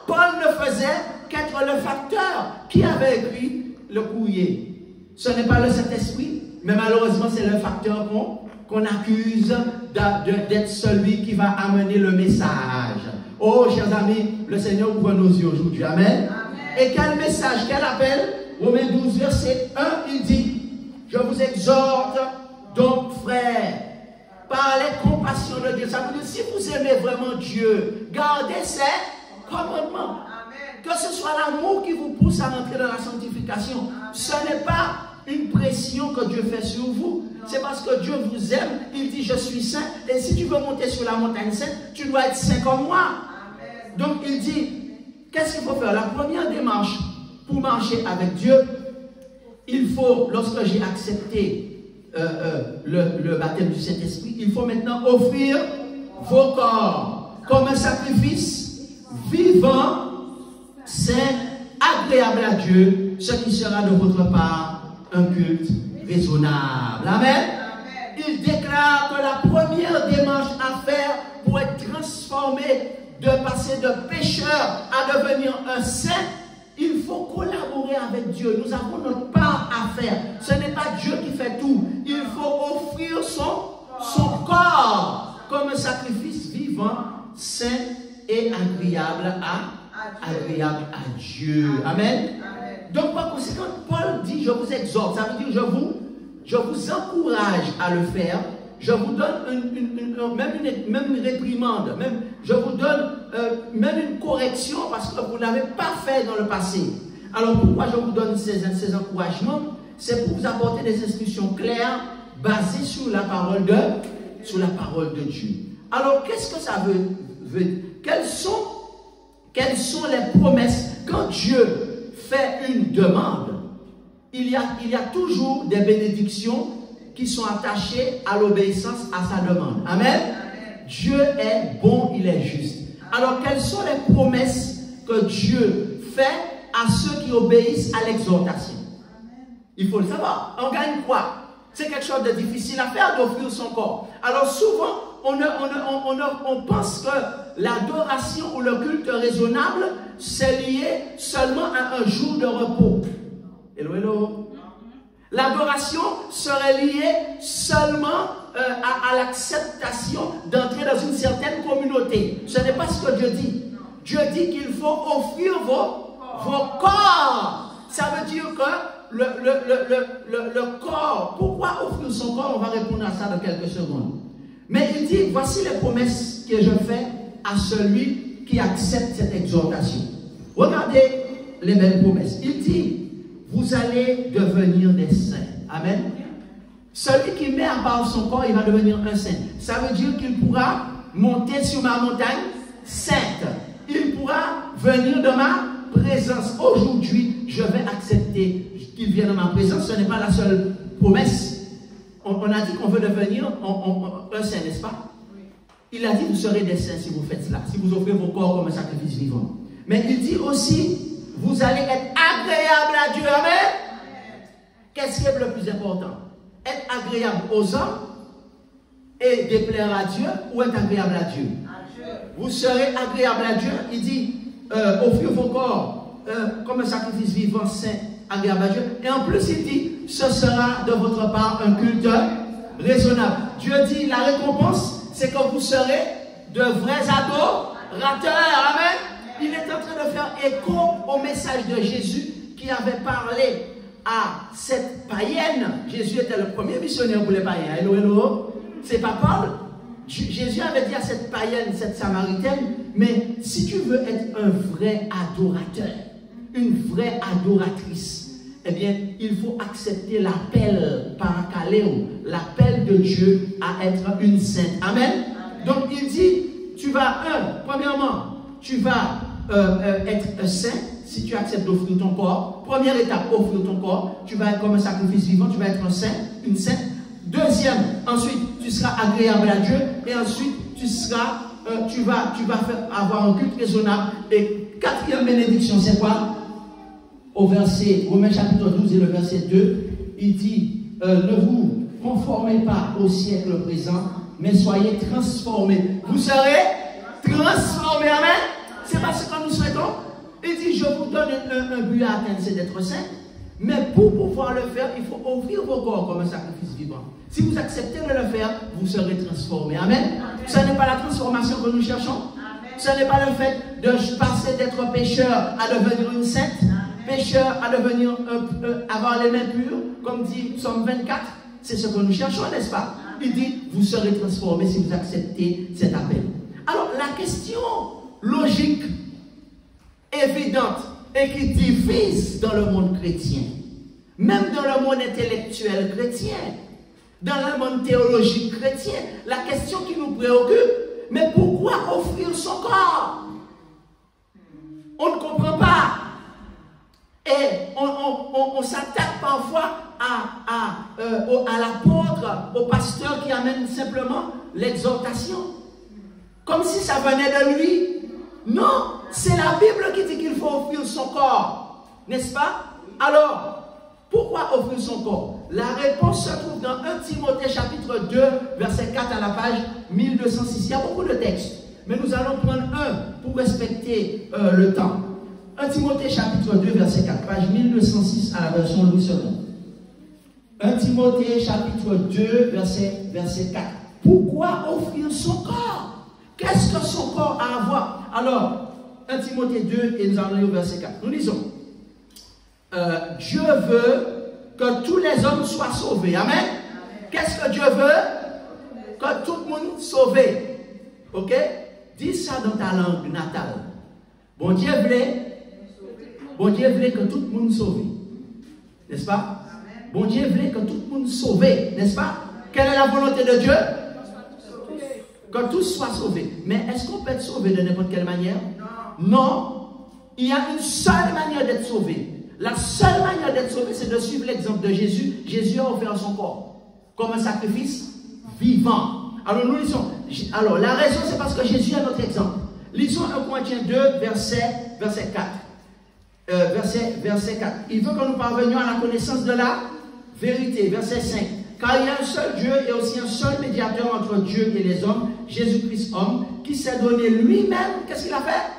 Paul ne faisait qu'être le facteur qui avait écrit le courrier. Ce n'est pas le Saint-Esprit, mais malheureusement c'est le facteur qu'on accuse d'être celui qui va amener le message. Oh, chers amis, le Seigneur ouvre nos yeux aujourd'hui. Amen. Amen. Et quel message, quel appel? Romains 12, verset 1, il dit, je vous exhorte donc, frères, par les compassions de Dieu. Ça veut dire, si vous aimez vraiment Dieu, gardez ses commandements. Amen. Que ce soit l'amour qui vous pousse à rentrer dans la sanctification. Amen. Ce n'est pas une pression que Dieu fait sur vous. C'est parce que Dieu vous aime. Il dit, je suis saint. Et si tu veux monter sur la montagne sainte, tu dois être saint comme moi. Amen. Donc il dit, qu'est-ce qu'il faut faire? La première démarche pour marcher avec Dieu, il faut, lorsque j'ai accepté le baptême du Saint-Esprit, il faut maintenant offrir vos corps comme un sacrifice vivant, saint, agréable à Dieu, ce qui sera de votre part un culte raisonnable. Amen. Il déclare que la première démarche à faire pour être transformé, de passer de pécheur à devenir un saint, il faut collaborer avec Dieu. Nous avons notre part à faire. Ce n'est pas Dieu qui fait tout. Il faut offrir son corps comme un sacrifice vivant, saint et agréable à Dieu. Même. Amen. Donc, par conséquent, Paul dit, je vous exhorte. Ça veut dire, je vous encourage à le faire. Je vous donne même une réprimande. Je vous donne même une correction parce que vous ne l'avez pas fait dans le passé. Alors, pourquoi je vous donne ces encouragements? C'est pour vous apporter des instructions claires basées sur la parole de Dieu. Alors, qu'est-ce que ça veut dire? Quelles sont les promesses? Quand Dieu fait une demande, il y a toujours des bénédictions qui sont attachées à l'obéissance à sa demande. Amen. Amen. Dieu est bon, il est juste. Alors, quelles sont les promesses que Dieu fait à ceux qui obéissent à l'exhortation? Il faut le savoir. On gagne quoi? C'est quelque chose de difficile à faire d'offrir son corps. Alors, souvent, on pense que l'adoration ou le culte raisonnable, c'est lié seulement à un jour de repos. Hello, hello. L'adoration serait liée seulement à l'acceptation d'entrer dans une certaine communauté. Ce n'est pas ce que Dieu dit. Dieu dit qu'il faut offrir vos corps. Ça veut dire que le corps, pourquoi offrir son corps? On va répondre à ça dans quelques secondes. Mais il dit, voici les promesses que je fais à celui qui accepte cette exhortation. Regardez les belles promesses. Il dit, vous allez devenir des saints. Amen. Celui qui met à part son corps, il va devenir un saint. Ça veut dire qu'il pourra monter sur ma montagne sainte. Il pourra venir dans ma présence. Aujourd'hui, je vais accepter qu'il vienne dans ma présence. Ce n'est pas la seule promesse. On a dit qu'on veut devenir un saint, n'est-ce pas? Il a dit, vous serez des saints si vous faites cela, si vous offrez vos corps comme un sacrifice vivant. Mais il dit aussi, vous allez être agréable à Dieu. Amen. Qu'est-ce qui est le plus important? Être agréable aux hommes et déplaire à Dieu, ou être agréable à Dieu? Vous serez agréable à Dieu. Il dit, offrir vos corps comme un sacrifice vivant, saint, agréable à Dieu. Et en plus, il dit, ce sera de votre part un culte raisonnable. Dieu dit, la récompense, c'est que vous serez de vrais adorateurs. Amen. Il est en train de faire écho au message de Jésus qui avait parlé à cette païenne. Jésus était le premier missionnaire pour les païens. Hello, hello. C'est pas Paul. Jésus avait dit à cette païenne, cette samaritaine, mais si tu veux être un vrai adorateur, une vraie adoratrice, eh bien, il faut accepter l'appel paracaléo, l'appel de Dieu à être une sainte. Amen. Donc, il dit, tu vas, premièrement, tu vas être un saint si tu acceptes d'offrir ton corps. Première étape, offrir ton corps. Tu vas être comme un sacrifice vivant, tu vas être un saint, une sainte. Deuxième, ensuite, tu seras agréable à Dieu. Et ensuite, tu vas avoir un culte raisonnable. Et quatrième bénédiction, c'est quoi? Au verset, Romains chapitre 12 et le verset 2, il dit, ne vous conformez pas au siècle présent, mais soyez transformés. Vous serez transformés. Amen. C'est pas ce que nous souhaitons. Il dit, je vous donne un but à atteindre, c'est d'être saint. Mais pour pouvoir le faire, il faut offrir vos corps comme un sacrifice vivant. Si vous acceptez de le faire, vous serez transformés. Amen. Ce n'est pas la transformation que nous cherchons. Amen. Ce n'est pas le fait de passer d'être pécheur à devenir une sainte. Pécheur à devenir avoir les mains pures, comme dit Psaume 24. C'est ce que nous cherchons, n'est-ce pas? Il dit, vous serez transformés si vous acceptez cet appel. Alors, la question logique, évidente, et qui divise dans le monde chrétien, même dans le monde intellectuel chrétien, dans le monde théologique chrétien, la question qui nous préoccupe, mais pourquoi offrir son corps? On ne comprend pas. Et on s'attaque parfois à l'apôtre, au pasteur qui amène simplement l'exhortation. Comme si ça venait de lui. Non, c'est la Bible qui dit qu'il faut offrir son corps. N'est-ce pas? Alors, pourquoi offrir son corps? La réponse se trouve dans 1 Timothée chapitre 2, verset 4 à la page 1206. Il y a beaucoup de textes, mais nous allons prendre un pour respecter le temps. 1 Timothée chapitre 2, verset 4, page 1206 à la version Louis II. 1 Timothée chapitre 2, verset 4. Pourquoi offrir son corps? Qu'est-ce que son corps a à voir? Alors, 1 Timothée 2, et nous allons au verset 4. Nous lisons. Dieu veut que tous les hommes soient sauvés. Amen. Qu'est-ce que Dieu veut? Que tout le monde soit sauvé. Ok? Dis ça dans ta langue natale. Bon Dieu voulait que tout le monde soit sauvé. N'est-ce pas? Bon Dieu voulait que tout le monde soit sauvé. N'est-ce pas? Quelle est la volonté de Dieu? Que tous soient sauvés. Mais est-ce qu'on peut être sauvé de n'importe quelle manière? Non. Il y a une seule manière d'être sauvé. La seule manière d'être sauvé, c'est de suivre l'exemple de Jésus. Jésus a offert son corps comme un sacrifice vivant. Alors nous lisons. Alors la raison, c'est parce que Jésus est notre exemple. Lisons 1 Corinthiens 2, verset 4. Verset 4. Il veut que nous parvenions à la connaissance de la vérité. Verset 5. Car il y a un seul Dieu et aussi un seul médiateur entre Dieu et les hommes, Jésus-Christ homme, qui s'est donné lui-même. Qu'est-ce qu'il a fait?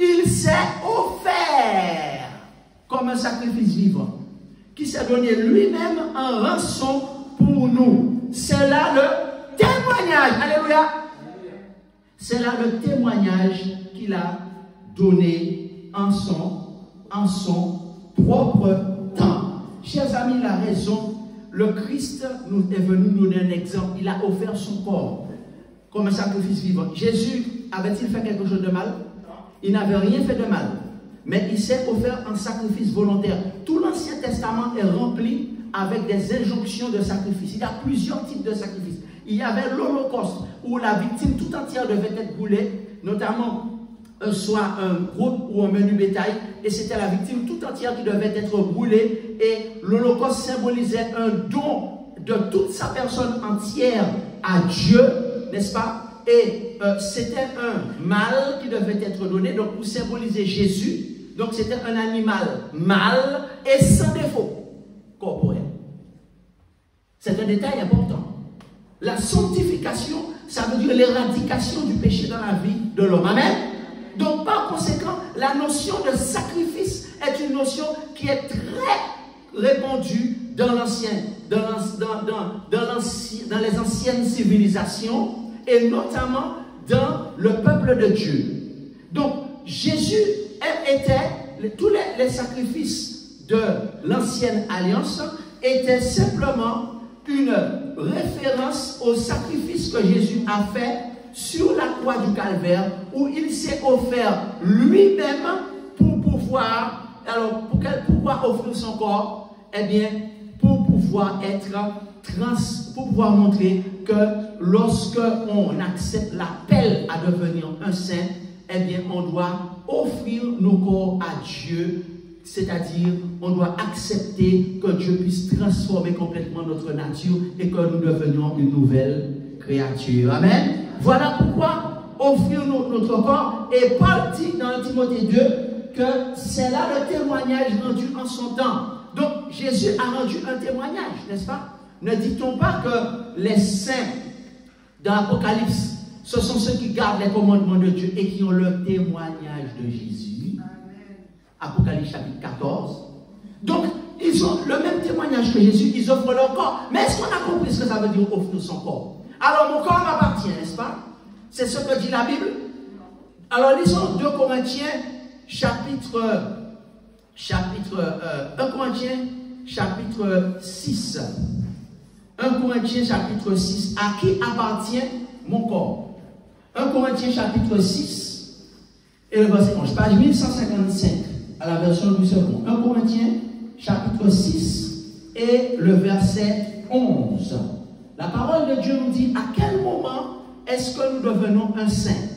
Il s'est offert comme un sacrifice vivant, qui s'est donné lui-même en rançon pour nous. C'est là le témoignage. Alléluia. C'est là le témoignage qu'il a donné en son propre temps. Chers amis, il a raison. Le Christ est venu nous donner un exemple. Il a offert son corps comme un sacrifice vivant. Jésus avait-il fait quelque chose de mal? Il n'avait rien fait de mal. Mais il s'est offert un sacrifice volontaire. Tout l'Ancien Testament est rempli avec des injonctions de sacrifice. Il y a plusieurs types de sacrifices. Il y avait l'Holocauste, où la victime tout entière devait être brûlée, notamment soit un gros ou un menu bétail, et c'était la victime tout entière qui devait être brûlée, et l'Holocauste symbolisait un don de toute sa personne entière à Dieu, n'est-ce pas? Et c'était un mâle qui devait être donné, donc pour symboliser Jésus. Donc c'était un animal mâle et sans défaut corporel. C'est un détail important. La sanctification, ça veut dire l'éradication du péché dans la vie de l'homme. Amen. Donc par conséquent, la notion de sacrifice est une notion qui est très répandue dans dans les anciennes civilisations et notamment dans le peuple de Dieu. Donc Jésus tous les sacrifices de l'ancienne alliance étaient simplement une référence au sacrifice que Jésus a fait sur la croix du Calvaire, où il s'est offert lui-même pour pouvoir, offrir son corps, eh bien, pour pouvoir montrer que lorsque on accepte l'appel à devenir un saint, eh bien, on doit offrir nos corps à Dieu, c'est-à-dire, on doit accepter que Dieu puisse transformer complètement notre nature et que nous devenions une nouvelle créature. Amen. Voilà pourquoi offrir notre corps. Et Paul dit dans Timothée 2 que c'est là le témoignage rendu en son temps. Donc, Jésus a rendu un témoignage, n'est-ce pas? Ne dit-on pas que les saints dans l'Apocalypse, ce sont ceux qui gardent les commandements de Dieu et qui ont le témoignage de Jésus? Apocalypse chapitre 14. Donc, ils ont le même témoignage que Jésus, ils offrent leur corps. Mais est-ce qu'on a compris ce que ça veut dire offrir son corps? Alors, mon corps m'appartient, n'est-ce pas? C'est ce que dit la Bible. Alors, lisons 2 Corinthiens, chapitre 1 Corinthiens, chapitre 6. 1 Corinthiens, chapitre 6. À qui appartient mon corps? 1 Corinthiens, chapitre 6, et le verset 11, page 1155, à la version du second. 1 Corinthiens, chapitre 6, et le verset 11. La parole de Dieu nous dit à quel moment est-ce que nous devenons un saint?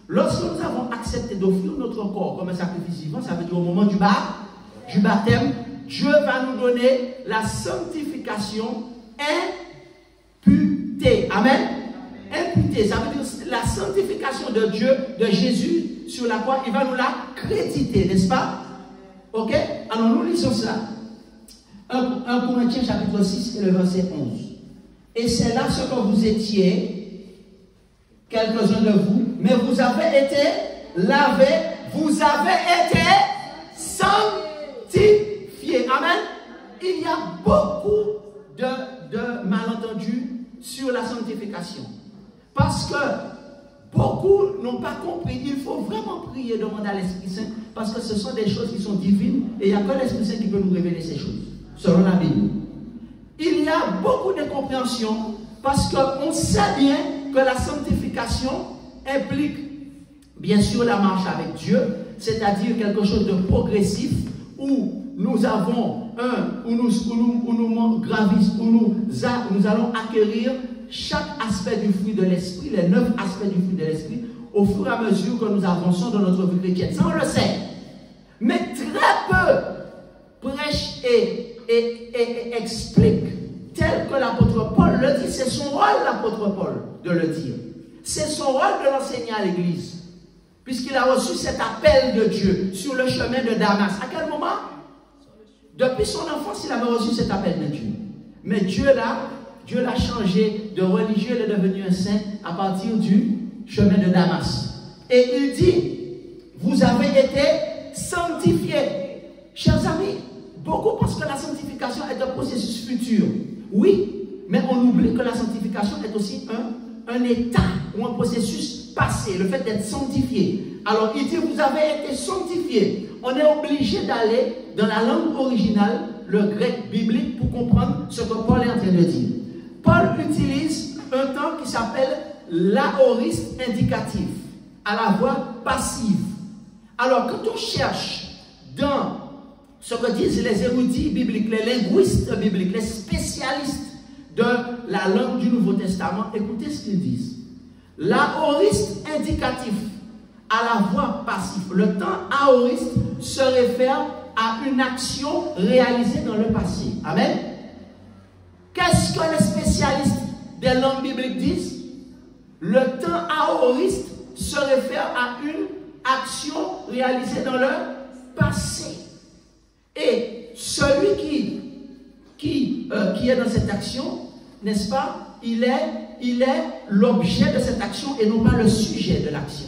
Lorsque nous avons accepté d'offrir notre corps comme un sacrifice vivant, ça veut dire au moment du baptême, Dieu va nous donner la sanctification imputée. Amen. Imputée, ça veut dire la sanctification de Dieu, de Jésus sur la croix, il va nous la créditer, n'est-ce pas? Ok? Alors nous lisons cela. 1 Corinthiens chapitre 6 et le verset 11. Et c'est là ce que vous étiez, quelques-uns de vous, mais vous avez été lavés, vous avez été sanctifiés. Amen. Il y a beaucoup de malentendus sur la sanctification. Parce que beaucoup n'ont pas compris. Il faut vraiment prier, demander à l'Esprit Saint, parce que ce sont des choses qui sont divines et il n'y a que l'Esprit Saint qui peut nous révéler ces choses, selon la Bible. Il y a beaucoup de compréhension parce qu'on sait bien que la sanctification implique bien sûr la marche avec Dieu, c'est-à-dire quelque chose de progressif où nous avons où nous allons acquérir chaque aspect du fruit de l'esprit, les 9 aspects du fruit de l'esprit, au fur et à mesure que nous avançons dans notre vie chrétienne. Ça, on le sait. Mais très peu prêchent et expliquent tel que l'apôtre Paul le dit. C'est son rôle, l'apôtre Paul, de le dire. C'est son rôle de l'enseigner à l'église. Puisqu'il a reçu cet appel de Dieu sur le chemin de Damas. À quel moment? Depuis son enfance, il avait reçu cet appel de Dieu. Mais Dieu l'a changé de religieux, il est devenu un saint à partir du chemin de Damas. Et il dit, vous avez été sanctifiés. Chers amis, beaucoup pensent que la sanctification est un processus futur. Oui, mais on oublie que la sanctification est aussi un état ou un processus passé, le fait d'être sanctifié. Alors il dit, vous avez été sanctifiés. On est obligé d'aller dans la langue originale, le grec biblique, pour comprendre ce que Paul est en train de dire. Paul utilise un temps qui s'appelle l'aoriste indicatif, à la voix passive. Alors quand on cherche dans ce que disent les érudits bibliques, les linguistes bibliques, les spécialistes de la langue du Nouveau Testament, écoutez ce qu'ils disent. L'aoriste indicatif à la voix passive, le temps aoriste se réfère à une action réalisée dans le passé. Amen. Qu'est-ce que les spécialistes des langues bibliques disent? Le temps aoriste se réfère à une action réalisée dans le passé. Et celui qui est dans cette action, n'est-ce pas, il est l'objet de cette action et non pas le sujet de l'action.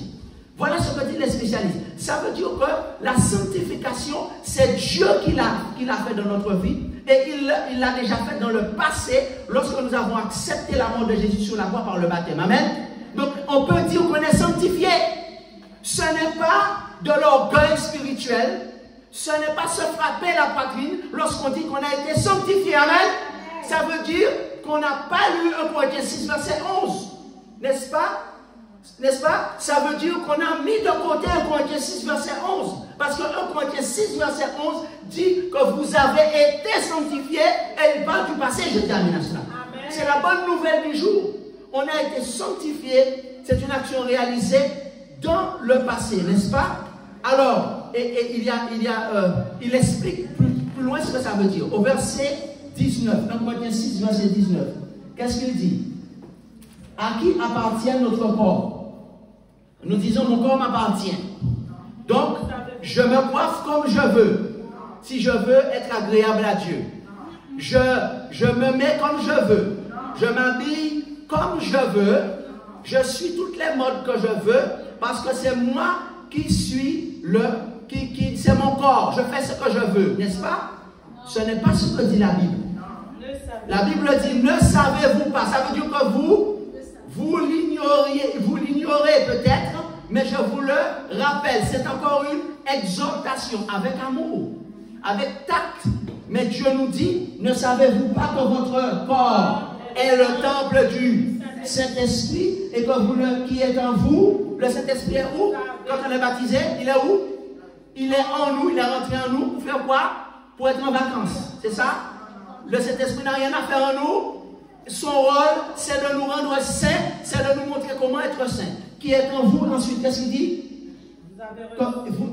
Voilà ce que disent les spécialistes. Ça veut dire que la sanctification, c'est Dieu qui l'a fait dans notre vie et il l'a déjà fait dans le passé lorsque nous avons accepté la mort de Jésus sur la croix par le baptême. Amen. Donc on peut dire qu'on est sanctifié. Ce n'est pas de l'orgueil spirituel. Ce n'est pas se frapper la poitrine lorsqu'on dit qu'on a été sanctifié. Amen. Ça veut dire qu'on n'a pas lu 1 Corinthiens 6, verset 11. N'est-ce pas? N'est-ce pas? Ça veut dire qu'on a mis de côté 1 Corinthiens 6, verset 11. Parce que 1 Corinthiens 6, verset 11 dit que vous avez été sanctifiés et il parle du passé. Je termine à cela. C'est la bonne nouvelle du jour. On a été sanctifiés. C'est une action réalisée dans le passé, n'est-ce pas? Alors, il explique plus loin ce que ça veut dire. Au verset 19, 1 Corinthiens 6, verset 19. Qu'est-ce qu'il dit? À qui appartient notre corps? Nous disons, mon corps m'appartient. Donc, je me coiffe comme je veux. Si je veux être agréable à Dieu. Je me mets comme je veux. Je m'habille comme je veux. Je suis toutes les modes que je veux. Parce que c'est moi qui suis c'est mon corps. Je fais ce que je veux. N'est-ce pas? Ce n'est pas ce que dit la Bible. La Bible dit, ne savez-vous pas? Ça veut dire que vous l'ignorez peut-être, mais je vous le rappelle. C'est encore une exhortation avec amour, avec tact. Mais Dieu nous dit, ne savez-vous pas que votre corps est le temple du Saint-Esprit et que qui est en vous? Le Saint-Esprit est où? Quand on est baptisé, il est où? Il est en nous, il est rentré en nous. Pour faire quoi? Pour être en vacances. C'est ça? Le Saint-Esprit n'a rien à faire en nous. Son rôle, c'est de nous rendre saints, c'est de nous montrer comment être saints. Qui est en vous, ensuite, qu'est-ce qu'il dit?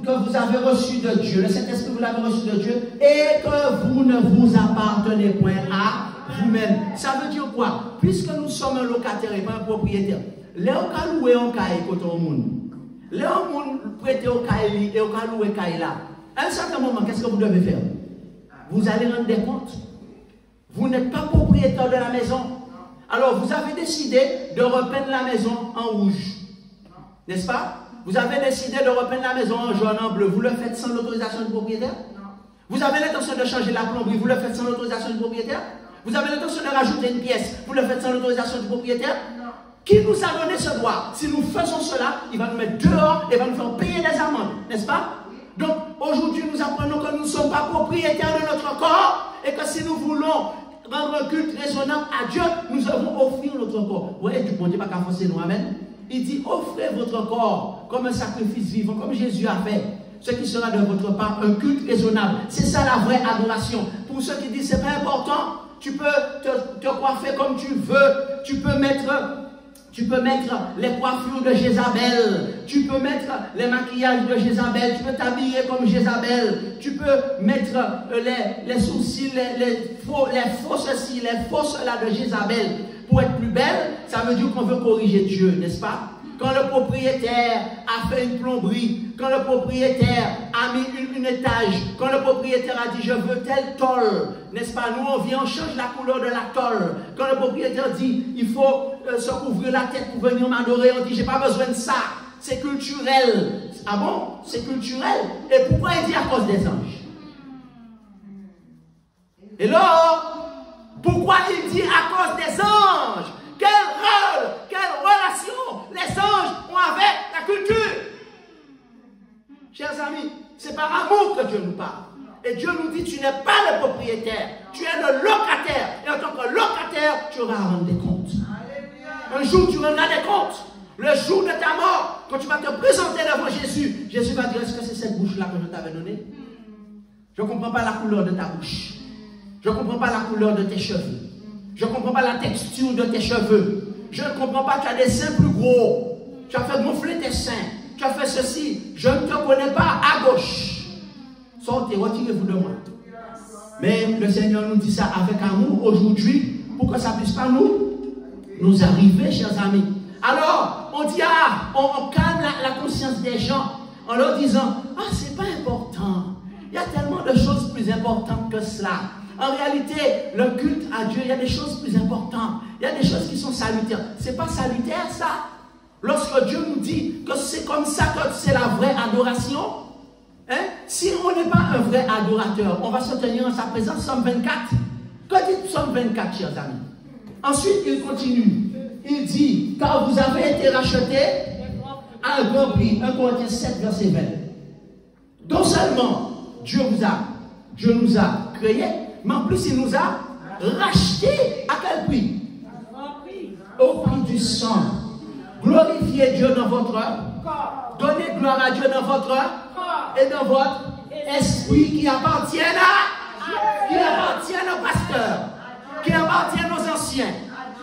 Que vous avez reçu de Dieu. Le Saint-Esprit, vous l'avez reçu de Dieu. Et que vous ne vous appartenez point à vous-même. Ça veut dire quoi? Puisque nous sommes un locataire et pas un propriétaire. Là, on a loué un caille côté au monde. Là, on prête au caille et on a loué caille là. À un certain moment, qu'est-ce que vous devez faire? Vous allez rendre des comptes. Vous n'êtes pas propriétaire de la maison. Alors, vous avez décidé de repeindre la maison en rouge. N'est-ce pas? Vous avez décidé de repeindre la maison en jaune, en bleu. Vous le faites sans l'autorisation du propriétaire? Vous avez l'intention de changer la plomberie. Vous le faites sans l'autorisation du propriétaire? Vous avez l'intention de rajouter une pièce. Vous le faites sans l'autorisation du propriétaire? Qui nous a donné ce droit? Si nous faisons cela, il va nous mettre dehors et va nous faire payer des amendes. N'est-ce pas? Donc, aujourd'hui, nous apprenons que nous ne sommes pas propriétaires de notre corps et que si nous voulons rendre un culte raisonnable à Dieu, nous devons offrir notre corps. Vous voyez, du bon Dieu, pas qu'à forcer nous, amen. Il dit, offrez votre corps comme un sacrifice vivant, comme Jésus a fait. Ce qui sera de votre part un culte raisonnable. C'est ça la vraie adoration. Pour ceux qui disent, c'est pas important, tu peux te coiffer comme tu veux, tu peux mettre les coiffures de Jézabel, tu peux mettre les maquillages de Jézabel, tu peux t'habiller comme Jézabel, tu peux mettre les sourcils, les faux ceci, les faux cela de Jézabel pour être plus belle. Ça veut dire qu'on veut corriger Dieu, n'est-ce pas? Quand le propriétaire a fait une plomberie, quand le propriétaire a mis une étage, quand le propriétaire a dit je veux tel tôle, n'est-ce pas? Nous on vient, on change la couleur de la tôle. Quand le propriétaire dit il faut se couvrir la tête pour venir m'adorer, on dit j'ai pas besoin de ça, c'est culturel. Ah bon? C'est culturel. Et pourquoi il dit à cause des anges? Et là, pourquoi il dit à cause des anges? Quel rôle, quelle relation les anges ont Dieu nous parle. Et Dieu nous dit, tu n'es pas le propriétaire, tu es le locataire. Et en tant que locataire, tu auras à rendre des comptes. Un jour, tu rendras des comptes. Le jour de ta mort, quand tu vas te présenter devant Jésus, Jésus va dire, est-ce que c'est cette bouche-là que je t'avais donnée? Je ne comprends pas la couleur de ta bouche. Je ne comprends pas la couleur de tes cheveux. Je ne comprends pas la texture de tes cheveux. Je ne comprends pas, tu as des seins plus gros. Tu as fait gonfler tes seins. Tu as fait ceci. Je ne te connais pas à gauche. Sortez, retirez-vous de moi. Mais le Seigneur nous dit ça avec amour aujourd'hui pour que ça ne puisse pas nous arriver, chers amis. Alors, on dit, on calme la conscience des gens en leur disant, c'est pas important. Il y a tellement de choses plus importantes que cela. En réalité, le culte à Dieu, il y a des choses plus importantes. Il y a des choses qui sont salutaires. Ce n'est pas salutaire, ça. Lorsque Dieu nous dit que c'est comme ça que c'est la vraie adoration, hein? Si on n'est pas un vrai adorateur, on va se tenir en sa présence. Psaume 24. Que dit Psaume 24, chers amis? Ensuite, il continue. Il dit, car vous avez été rachetés à un grand prix. 1 Corinthiens 7, verset 20. Non seulement Dieu nous a créés, mais en plus il nous a rachetés. À quel prix? Au prix du sang. Glorifiez Dieu dans votre corps. Donnez gloire à Dieu dans votre corps et dans votre esprit qui appartiennent aux pasteurs, qui appartiennent aux anciens,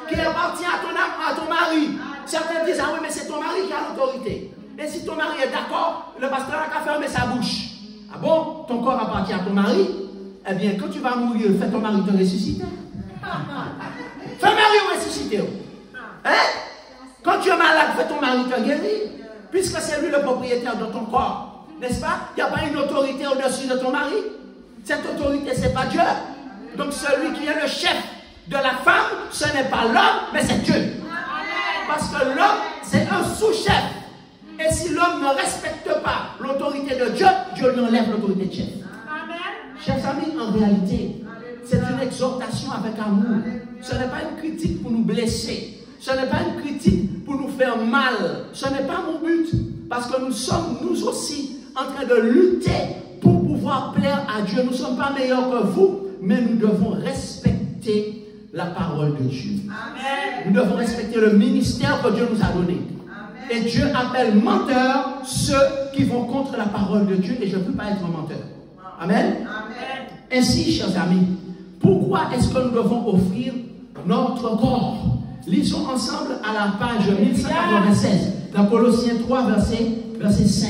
qui appartiennent à ton mari. Certains disent, oui, mais c'est ton mari qui a l'autorité. Et si ton mari est d'accord, le pasteur n'a qu'à fermer sa bouche. Ah bon, ton corps appartient à ton mari? Eh bien, quand tu vas mourir, fais ton mari te ressusciter. Fais mari ressusciter. Hein? Quand tu es malade, fais ton mari te guérir. Puisque c'est lui le propriétaire de ton corps. N'est-ce pas? Il n'y a pas une autorité au-dessus de ton mari. Cette autorité, ce n'est pas Dieu. Donc celui qui est le chef de la femme, ce n'est pas l'homme, mais c'est Dieu. Parce que l'homme, c'est un sous-chef. Et si l'homme ne respecte pas l'autorité de Dieu, Dieu lui enlève l'autorité de chef. Chers amis, en réalité, c'est une exhortation avec amour. Ce n'est pas une critique pour nous blesser. Ce n'est pas une critique pour nous faire mal. Ce n'est pas mon but. Parce que nous sommes, nous aussi, en train de lutter pour pouvoir plaire à Dieu. Nous ne sommes pas meilleurs que vous, mais nous devons respecter la parole de Dieu. Amen. Nous devons respecter le ministère que Dieu nous a donné. Amen. Et Dieu appelle menteurs ceux qui vont contre la parole de Dieu, et je ne peux pas être un menteur. Amen. Amen. Ainsi, chers amis, pourquoi est-ce que nous devons offrir notre corps? Lisons ensemble à la page 1196, dans Colossiens 3, verset 5.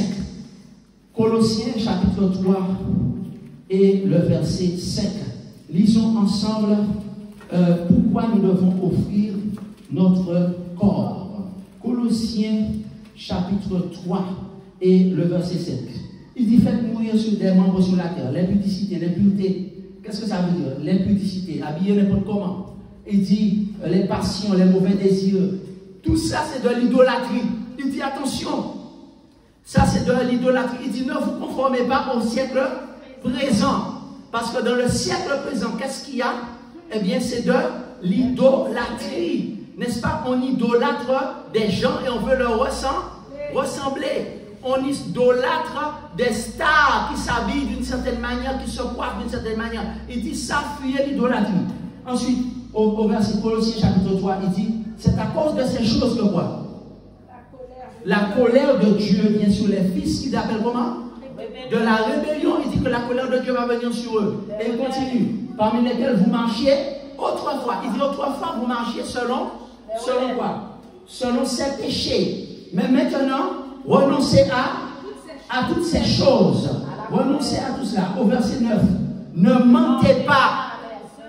Colossiens chapitre 3 et le verset 5. Lisons ensemble pourquoi nous devons offrir notre corps. Colossiens chapitre 3 et le verset 5. Il dit, faites mourir sur des membres sur la terre, l'impudicité, l'impureté. Qu'est-ce que ça veut dire? L'impudicité, habiller n'importe comment. Il dit, les passions, les mauvais désirs. Tout ça, c'est de l'idolâtrie. Il dit, attention, ça c'est de l'idolâtrie. Il dit, ne vous conformez pas au siècle présent. Parce que dans le siècle présent, qu'est-ce qu'il y a? Eh bien, c'est de l'idolâtrie. N'est-ce pas? On idolâtre des gens et on veut leur ressembler. On idolâtre des stars qui s'habillent d'une certaine manière, qui se coiffent d'une certaine manière. Il dit ça, fuyez l'idolâtrie. Ensuite, au verset Colossiens chapitre 3, il dit, c'est à cause de ces choses que quoi? La colère de Dieu vient sur les fils qui appellent comment? De la rébellion. Il dit que la colère de Dieu va venir sur eux. Et il continue. Parmi lesquels vous marchiez autrefois. Il dit autrefois vous marchiez selon quoi? Selon ces péchés. Mais maintenant, renoncez à toutes ces choses. Renoncez à tout cela. Au verset 9. Ne mentez pas.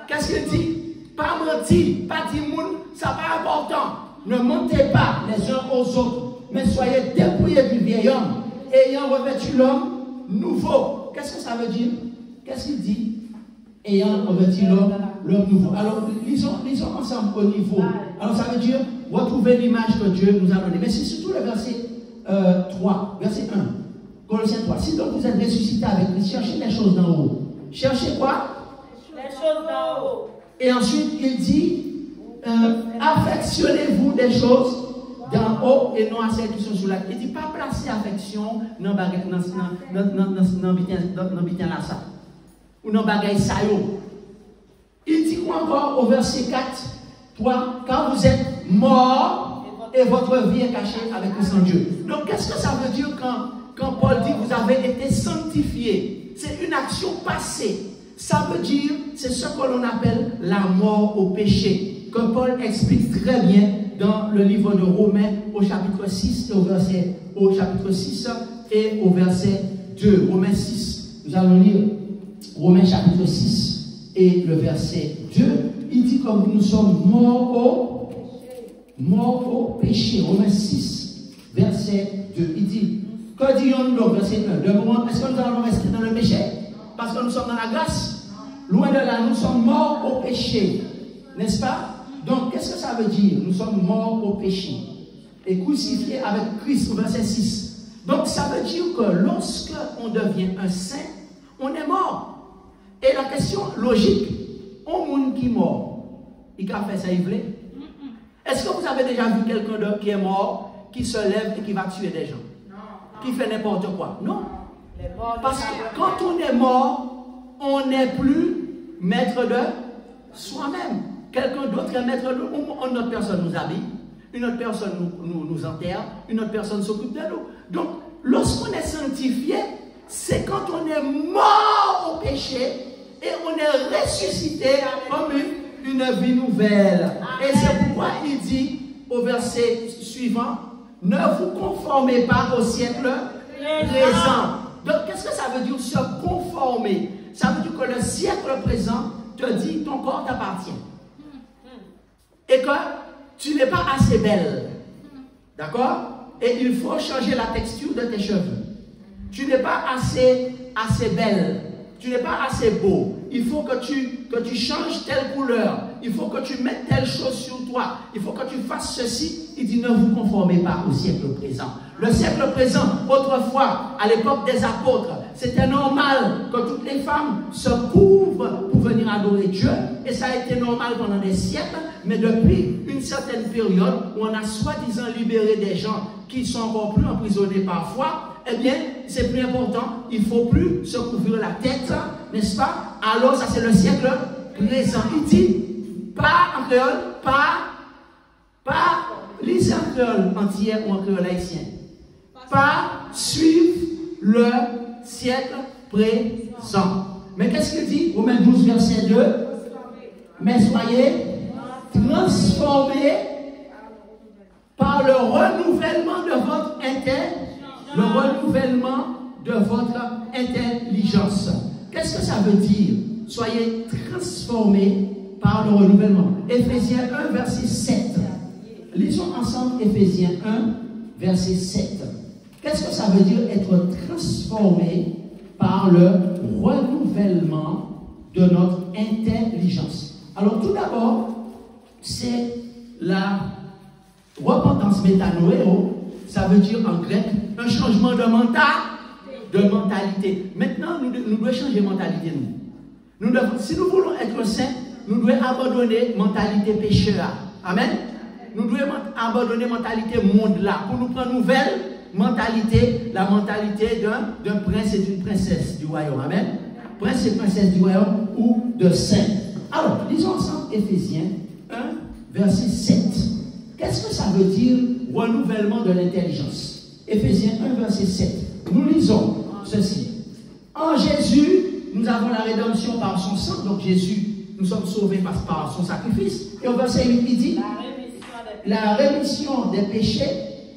Qu'est-ce qu'il dit? Pas mentir, pas dire moun, ça pas important. Ne mentez pas les uns aux autres, mais soyez dépouillés du vieil homme, ayant revêtu l'homme nouveau. Qu'est-ce que ça veut dire? Qu'est-ce qu'il dit? Ayant revêtu l'homme nouveau. Alors, lisons ensemble au niveau. Alors, ça veut dire retrouver l'image que Dieu nous a donnée. Mais c'est surtout le verset 3, verset 1. Colossiens 3. Si donc vous êtes ressuscité avec Christ, cherchez les choses d'en haut. Cherchez quoi? Les choses d'en haut. Et ensuite, il dit, affectionnez-vous des choses d'en haut et non à celles qui sont sous la terre. Il dit pas placer affection dans la ça. Ou dans bagaille ça yo. Il dit quoi encore au verset 4, 3, car vous êtes morts et votre vie est cachée avec le sang de Dieu. Donc qu'est-ce que ça veut dire quand Paul dit vous avez été sanctifiés? C'est une action passée. Ça veut dire, c'est ce que l'on appelle la mort au péché, que Paul explique très bien dans le livre de Romains au chapitre 6 et au chapitre 6 et au verset 2. Romains 6, nous allons lire Romains chapitre 6 et le verset 2. Il dit que nous sommes morts au péché. Romains 6, verset 2. Il dit, que dit-on donc, verset 1? Est-ce que nous allons rester dans le péché? Parce que nous sommes dans la grâce. Loin de là, nous sommes morts au péché. N'est-ce pas? Donc, qu'est-ce que ça veut dire? Nous sommes morts au péché. Et crucifiés avec Christ, au verset 6. Donc, ça veut dire que lorsque on devient un saint, on est mort. Et la question logique, au monde qui est mort, il a fait ça, il voulait. Est-ce que vous avez déjà vu quelqu'un d'autre qui est mort, qui se lève et qui va tuer des gens? Qui fait n'importe quoi? Non. Parce que quand on est mort, on n'est plus maître de soi-même. Quelqu'un d'autre est maître de nous. Une autre personne nous habille, une autre personne nous enterre, une autre personne s'occupe de nous. Donc, lorsqu'on est sanctifié, c'est quand on est mort au péché et on est ressuscité comme une vie nouvelle. Et c'est pourquoi il dit au verset suivant, ne vous conformez pas au siècle présent. Donc, qu'est-ce que ça veut dire se conformer? Ça veut dire que le siècle présent te dit ton corps t'appartient. Et que tu n'es pas assez belle. D'accord? Et il faut changer la texture de tes cheveux. Tu n'es pas assez belle. Tu n'es pas assez beau. Il faut que tu changes telle couleur. Il faut que tu mettes telle chose sur toi. Il faut que tu fasses ceci. Il dit ne vous conformez pas au siècle présent. Le siècle présent, autrefois, à l'époque des apôtres, c'était normal que toutes les femmes se couvrent pour venir adorer Dieu. Et ça a été normal pendant des siècles. Mais depuis une certaine période où on a soi-disant libéré des gens qui sont encore plus emprisonnés parfois, eh bien, c'est plus important. Il ne faut plus se couvrir la tête, n'est-ce pas? Alors, ça c'est le siècle présent. Il dit, pas en créole, pas lisez en créole entier ou en créole haïtien. Pas suivre le siècle présent. Mais qu'est-ce qu'il dit? Romains 12, verset 2. Mais soyez transformés par le renouvellement de votre intelligence. Qu'est-ce que ça veut dire? Soyez transformés par le renouvellement. Éphésiens 1, verset 7. Lisons ensemble Éphésiens 1, verset 7. Qu'est-ce que ça veut dire être transformé par le renouvellement de notre intelligence? Alors tout d'abord, c'est la repentance métanoéo, ça veut dire en grec un changement de mentalité. Maintenant, nous devons changer de mentalité. Si nous voulons être saints, nous devons abandonner la mentalité pécheur. Amen. Nous devons abandonner la mentalité monde là pour nous prendre une nouvelle mentalité, la mentalité d'un prince et d'une princesse du royaume. Amen. Prince et princesse du royaume ou de saint. Alors, lisons ensemble Éphésiens 1, verset 7. Qu'est-ce que ça veut dire renouvellement de l'intelligence? Éphésiens 1, verset 7. Nous lisons ceci. En Jésus, nous avons la rédemption par son sang. Donc Jésus, nous sommes sauvés par son sacrifice. Et au verset 8, il dit la rémission des péchés,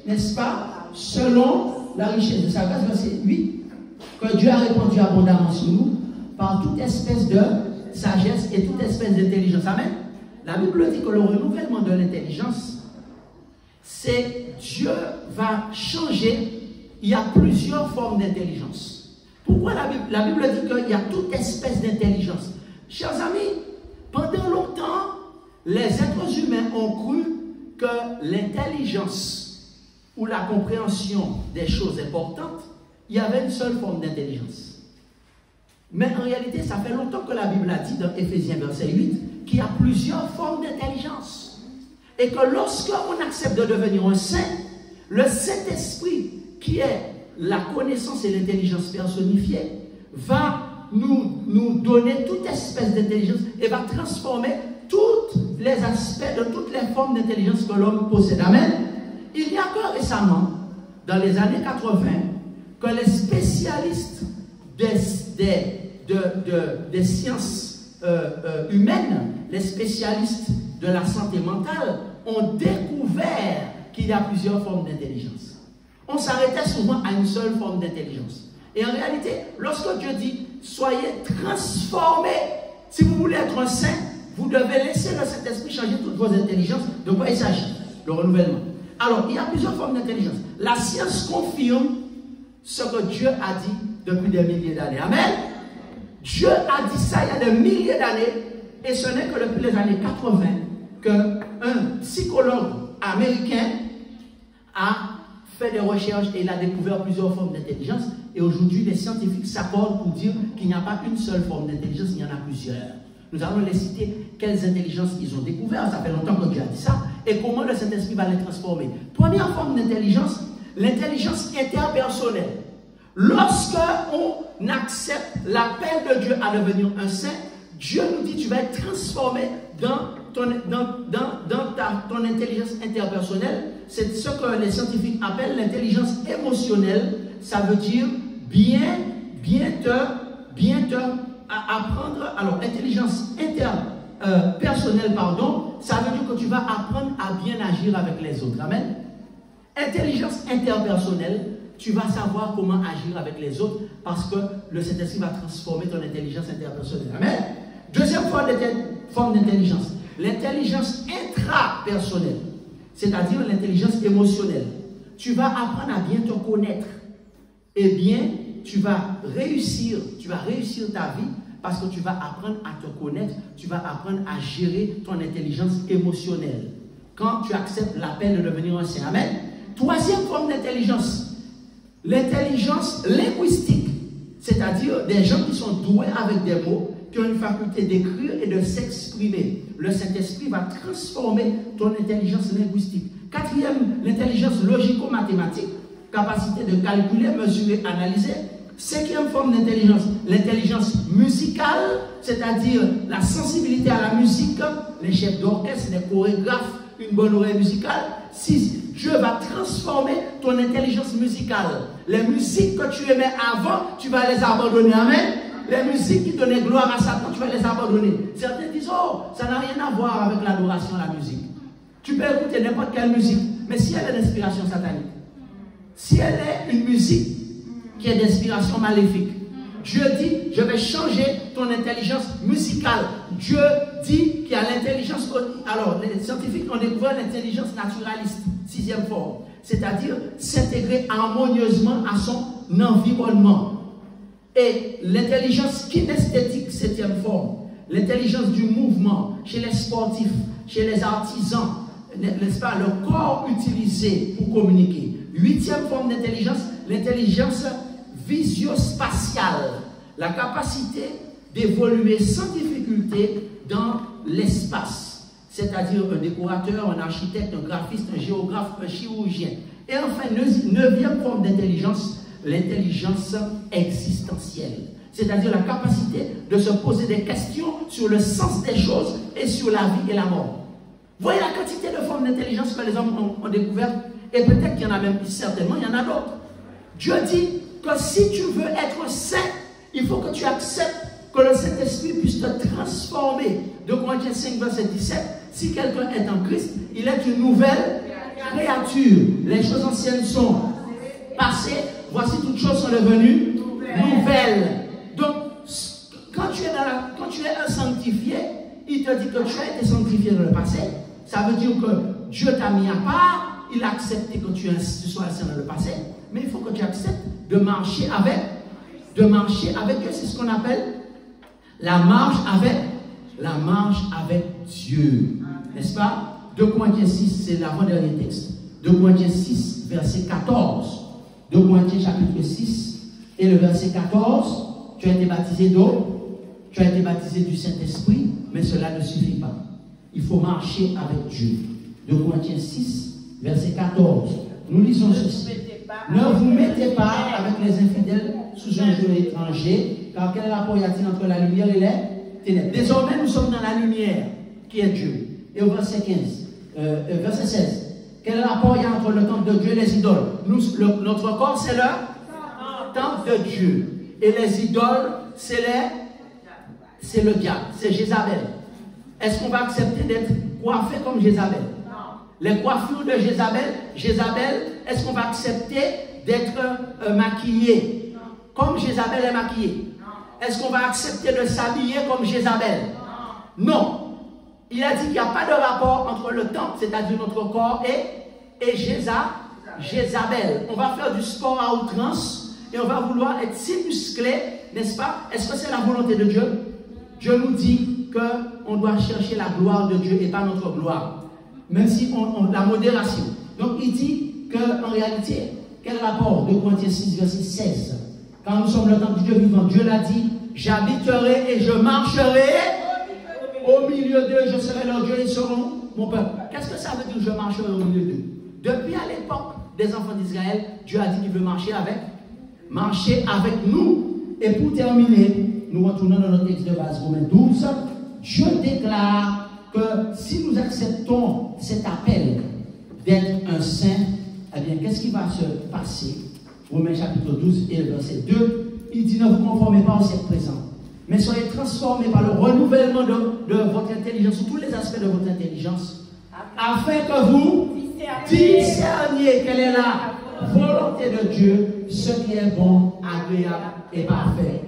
n'est-ce pas, selon la richesse de sa grâce. Verset 8, que Dieu a répandu abondamment sur nous par toute espèce de sagesse et toute espèce d'intelligence. Amen. La Bible dit que le renouvellement de l'intelligence, c'est Dieu va changer. Il y a plusieurs formes d'intelligence. Pourquoi la Bible dit qu'il y a toute espèce d'intelligence? Chers amis, pendant longtemps, les êtres humains ont cru que l'intelligence ou la compréhension des choses importantes, il y avait une seule forme d'intelligence. Mais en réalité, ça fait longtemps que la Bible a dit dans Éphésiens verset 8 qu'il y a plusieurs formes d'intelligence. Et que lorsqu'on accepte de devenir un saint, le Saint-Esprit, qui est la connaissance et l'intelligence personnifiée, va nous donner toute espèce d'intelligence et va transformer tous les aspects de toutes les formes d'intelligence que l'homme possède. Amen. Il y a que récemment, dans les années 80, que les spécialistes des sciences humaines, les spécialistes de la santé mentale, ont découvert qu'il y a plusieurs formes d'intelligence. On s'arrêtait souvent à une seule forme d'intelligence. Et en réalité, lorsque Dieu dit « Soyez transformés », si vous voulez être un saint, vous devez laisser le Saint-Esprit changer toutes vos intelligences. De quoi il s'agit? Le renouvellement. Alors, il y a plusieurs formes d'intelligence. La science confirme ce que Dieu a dit depuis des milliers d'années. Amen. Dieu a dit ça il y a des milliers d'années, et ce n'est que depuis les années 80 qu'un psychologue américain a fait des recherches et il a découvert plusieurs formes d'intelligence. Et aujourd'hui, les scientifiques s'accordent pour dire qu'il n'y a pas une seule forme d'intelligence, il y en a plusieurs. Nous allons les citer, quelles intelligences ils ont découvert, ça fait longtemps que Dieu a dit ça, et comment le Saint-Esprit va les transformer. Première forme d'intelligence, l'intelligence interpersonnelle. Lorsque on accepte l'appel de Dieu à devenir un saint, Dieu nous dit, tu vas être transformé dans ton intelligence interpersonnelle. C'est ce que les scientifiques appellent l'intelligence émotionnelle. Ça veut dire bien te apprendre. Alors, intelligence personnelle, pardon, ça veut dire que tu vas apprendre à bien agir avec les autres. Amen. Intelligence interpersonnelle, tu vas savoir comment agir avec les autres parce que le Saint-Esprit va transformer ton intelligence interpersonnelle. Amen. Deuxième forme d'intelligence, l'intelligence intrapersonnelle, c'est-à-dire l'intelligence émotionnelle. Tu vas apprendre à bien te connaître. Eh bien, tu vas réussir ta vie parce que tu vas apprendre à te connaître, tu vas apprendre à gérer ton intelligence émotionnelle. Quand tu acceptes l'appel de devenir un saint. Amen. Troisième forme d'intelligence, l'intelligence linguistique, c'est-à-dire des gens qui sont doués avec des mots, qui ont une faculté d'écrire et de s'exprimer. Le Saint-Esprit va transformer ton intelligence linguistique. Quatrième, l'intelligence logico-mathématique, capacité de calculer, mesurer, analyser. Cinquième forme d'intelligence, l'intelligence musicale, c'est-à-dire la sensibilité à la musique, les chefs d'orchestre, les chorégraphes, une bonne oreille musicale. 6. Dieu va transformer ton intelligence musicale. Les musiques que tu aimais avant, tu vas les abandonner. Amen. Les musiques qui donnaient gloire à Satan, tu vas les abandonner. Certains disent, oh, ça n'a rien à voir avec l'adoration à la musique. Tu peux écouter n'importe quelle musique, mais si elle est d'inspiration satanique, si elle est une musique qui est d'inspiration maléfique, Dieu dit, je vais changer ton intelligence musicale. Dieu dit qu'il y a l'intelligence. Alors, les scientifiques ont découvert l'intelligence naturaliste, sixième forme, c'est-à-dire s'intégrer harmonieusement à son environnement. Et l'intelligence kinesthétique, septième forme, l'intelligence du mouvement, chez les sportifs, chez les artisans, n'est-ce pas, le corps utilisé pour communiquer. Huitième forme d'intelligence, l'intelligence visio-spatiale, la capacité d'évoluer sans difficulté dans l'espace, c'est-à-dire un décorateur, un architecte, un graphiste, un géographe, un chirurgien. Et enfin, neuvième forme d'intelligence, l'intelligence existentielle, c'est-à-dire la capacité de se poser des questions sur le sens des choses et sur la vie et la mort. Voyez la quantité de formes d'intelligence que les hommes ont découvert, et peut-être qu'il y en a même, certainement, il y en a d'autres. Dieu dit que si tu veux être saint, il faut que tu acceptes que le Saint-Esprit puisse te transformer. De Corinthiens 5, verset 17, si quelqu'un est en Christ, il est une nouvelle créature. Les choses anciennes sont passées, voici toutes choses sont devenues nouvelles. Donc, quand tu es un sanctifié, il te dit que tu as été sanctifié dans le passé. Ça veut dire que Dieu t'a mis à part, il a accepté que tu sois saint dans le passé, mais il faut que tu acceptes de marcher avec Dieu. C'est ce qu'on appelle la marche avec Dieu. N'est-ce pas? 2 Corinthiens 6, c'est l'avant-dernier texte. 2 Corinthiens 6, verset 14. 2 Corinthiens chapitre 6 et le verset 14. Tu as été baptisé d'eau, tu as été baptisé du Saint-Esprit, mais cela ne suffit pas. Il faut marcher avec Dieu. 2 Corinthiens 6, verset 14. Nous lisons ceci. Ne vous mettez pas avec les infidèles sous un joug étranger, car quel rapport y a-t-il entre la lumière et les ténèbres? Désormais, nous sommes dans la lumière, qui est Dieu. Et au verset 16, quel rapport il y a entre le temple de Dieu et les idoles? Notre corps, c'est le temple de Dieu. Et les idoles, c'est le diable, c'est Jézabel. Est-ce qu'on va accepter d'être coiffé comme Jézabel? Les coiffures de Jézabel, est-ce qu'on va accepter d'être maquillé comme Jézabel est maquillée? Est-ce qu'on va accepter de s'habiller comme Jézabel? Non. Il a dit qu'il n'y a pas de rapport entre le temple, c'est-à-dire notre corps, et Jézabel. On va faire du sport à outrance et on va vouloir être si musclé, n'est-ce pas? Est-ce que c'est la volonté de Dieu? Dieu nous dit qu'on doit chercher la gloire de Dieu et pas notre gloire. Même si on la modération. Donc il dit qu'en réalité, quel rapport? 2 Corinthiens 6, verset 16. Quand nous sommes le temple du Dieu vivant, Dieu l'a dit, j'habiterai et je marcherai au milieu d'eux, je serai leur Dieu, ils seront mon peuple. Qu'est-ce que ça veut dire, je marcherai au milieu d'eux? Depuis à l'époque des enfants d'Israël, Dieu a dit qu'il veut marcher avec nous. Et pour terminer, nous retournons dans notre texte de base, Romains 12. Dieu déclare que si nous acceptons cet appel d'être un saint, eh bien, qu'est-ce qui va se passer? Romains chapitre 12 et le verset 2, il dit, ne vous conformez pas au siècle présent, mais soyez transformés par le renouvellement de votre intelligence, sur tous les aspects de votre intelligence, afin que vous discerniez quelle est la volonté de Dieu, ce qui est bon, agréable et parfait.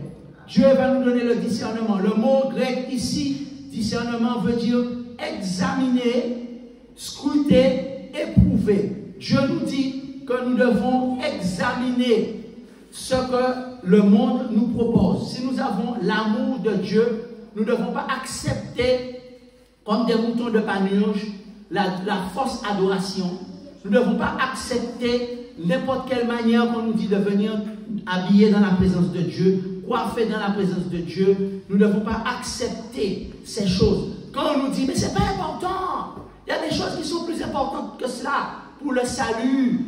Dieu va nous donner le discernement. Le mot grec ici, discernement, veut dire examiner, scruter, éprouver. Dieu nous dit que nous devons examiner ce que le monde nous propose. Si nous avons l'amour de Dieu, nous ne devons pas accepter comme des moutons de panurge la fausse adoration. Nous ne devons pas accepter n'importe quelle manière qu'on nous dit de venir habiller dans la présence de Dieu, coiffer dans la présence de Dieu. Nous ne devons pas accepter ces choses. Quand on nous dit, mais c'est pas important, il y a des choses qui sont plus importantes que cela pour le salut.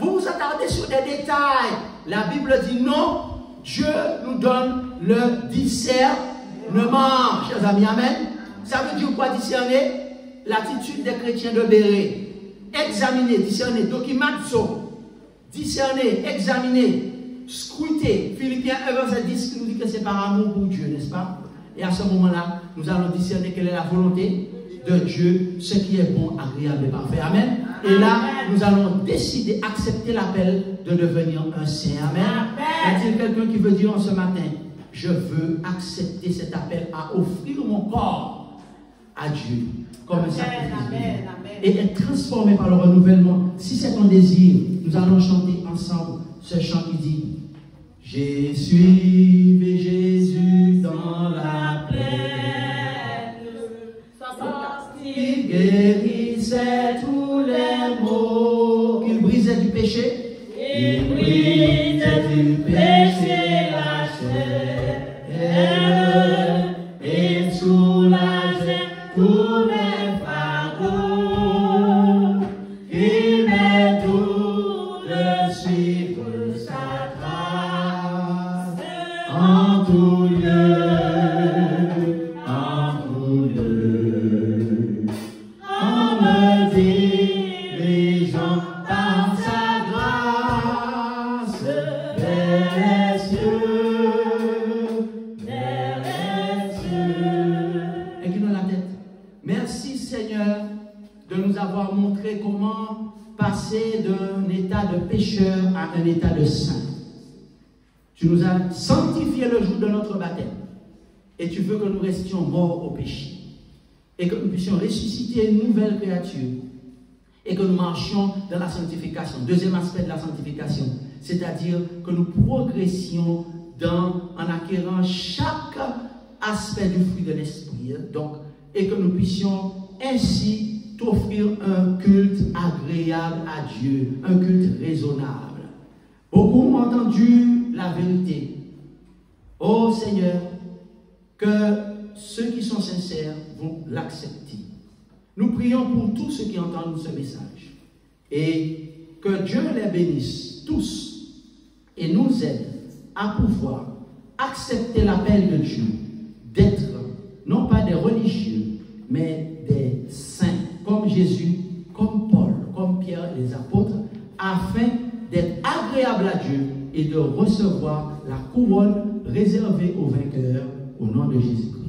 Vous vous attardez sur des détails. La Bible dit non, Dieu nous donne le discernement. Chers amis, amen. Ça veut dire quoi discerner? L'attitude des chrétiens de Béret. Examiner, discerner, dokimazo. Discerner, examiner, scruter. Philippiens 1, verset 10 qui nous dit que c'est par amour pour Dieu, n'est-ce pas? Et à ce moment-là, nous allons discerner quelle est la volonté de Dieu, ce qui est bon, agréable et parfait. Amen. Et là, nous allons décider, accepter l'appel de devenir un saint. Amen. Y a-t-il quelqu'un qui veut dire en ce matin, je veux accepter cet appel à offrir mon corps à Dieu comme un sacrifice et être transformé par le renouvellement? Si c'est ton désir, nous allons chanter ensemble ce chant qui dit, j'ai suivi Jésus dans la plaine, il guérissait tous les maux, il brisait du péché, il brisait du péché la chair, et soulageait tous les fardeaux, il m'est doux de suivre sa grâce en tout lieu, en me dirigeant par sa grâce vers les cieux. Inclinons la tête. Merci Seigneur de nous avoir montré comment passer d'un état de pécheur à un état de saint. Tu nous as sanctifié le jour de notre baptême. Et tu veux que nous restions morts au péché. Et que nous puissions ressusciter une nouvelle créature. Et que nous marchions dans la sanctification. Deuxième aspect de la sanctification. C'est-à-dire que nous progressions en acquérant chaque aspect du fruit de l'esprit. Donc, et que nous puissions ainsi t'offrir un culte agréable à Dieu. Un culte raisonnable. Beaucoup ont entendu la vérité. Oh Seigneur, que ceux qui sont sincères vont l'accepter. Nous prions pour tous ceux qui entendent ce message. Et que Dieu les bénisse tous et nous aide à pouvoir accepter l'appel de Dieu d'être non pas des religieux, mais des saints, comme Jésus, comme Paul, comme Pierre et les apôtres, afin d'être agréable à Dieu et de recevoir la couronne réservée aux vainqueurs au nom de Jésus-Christ.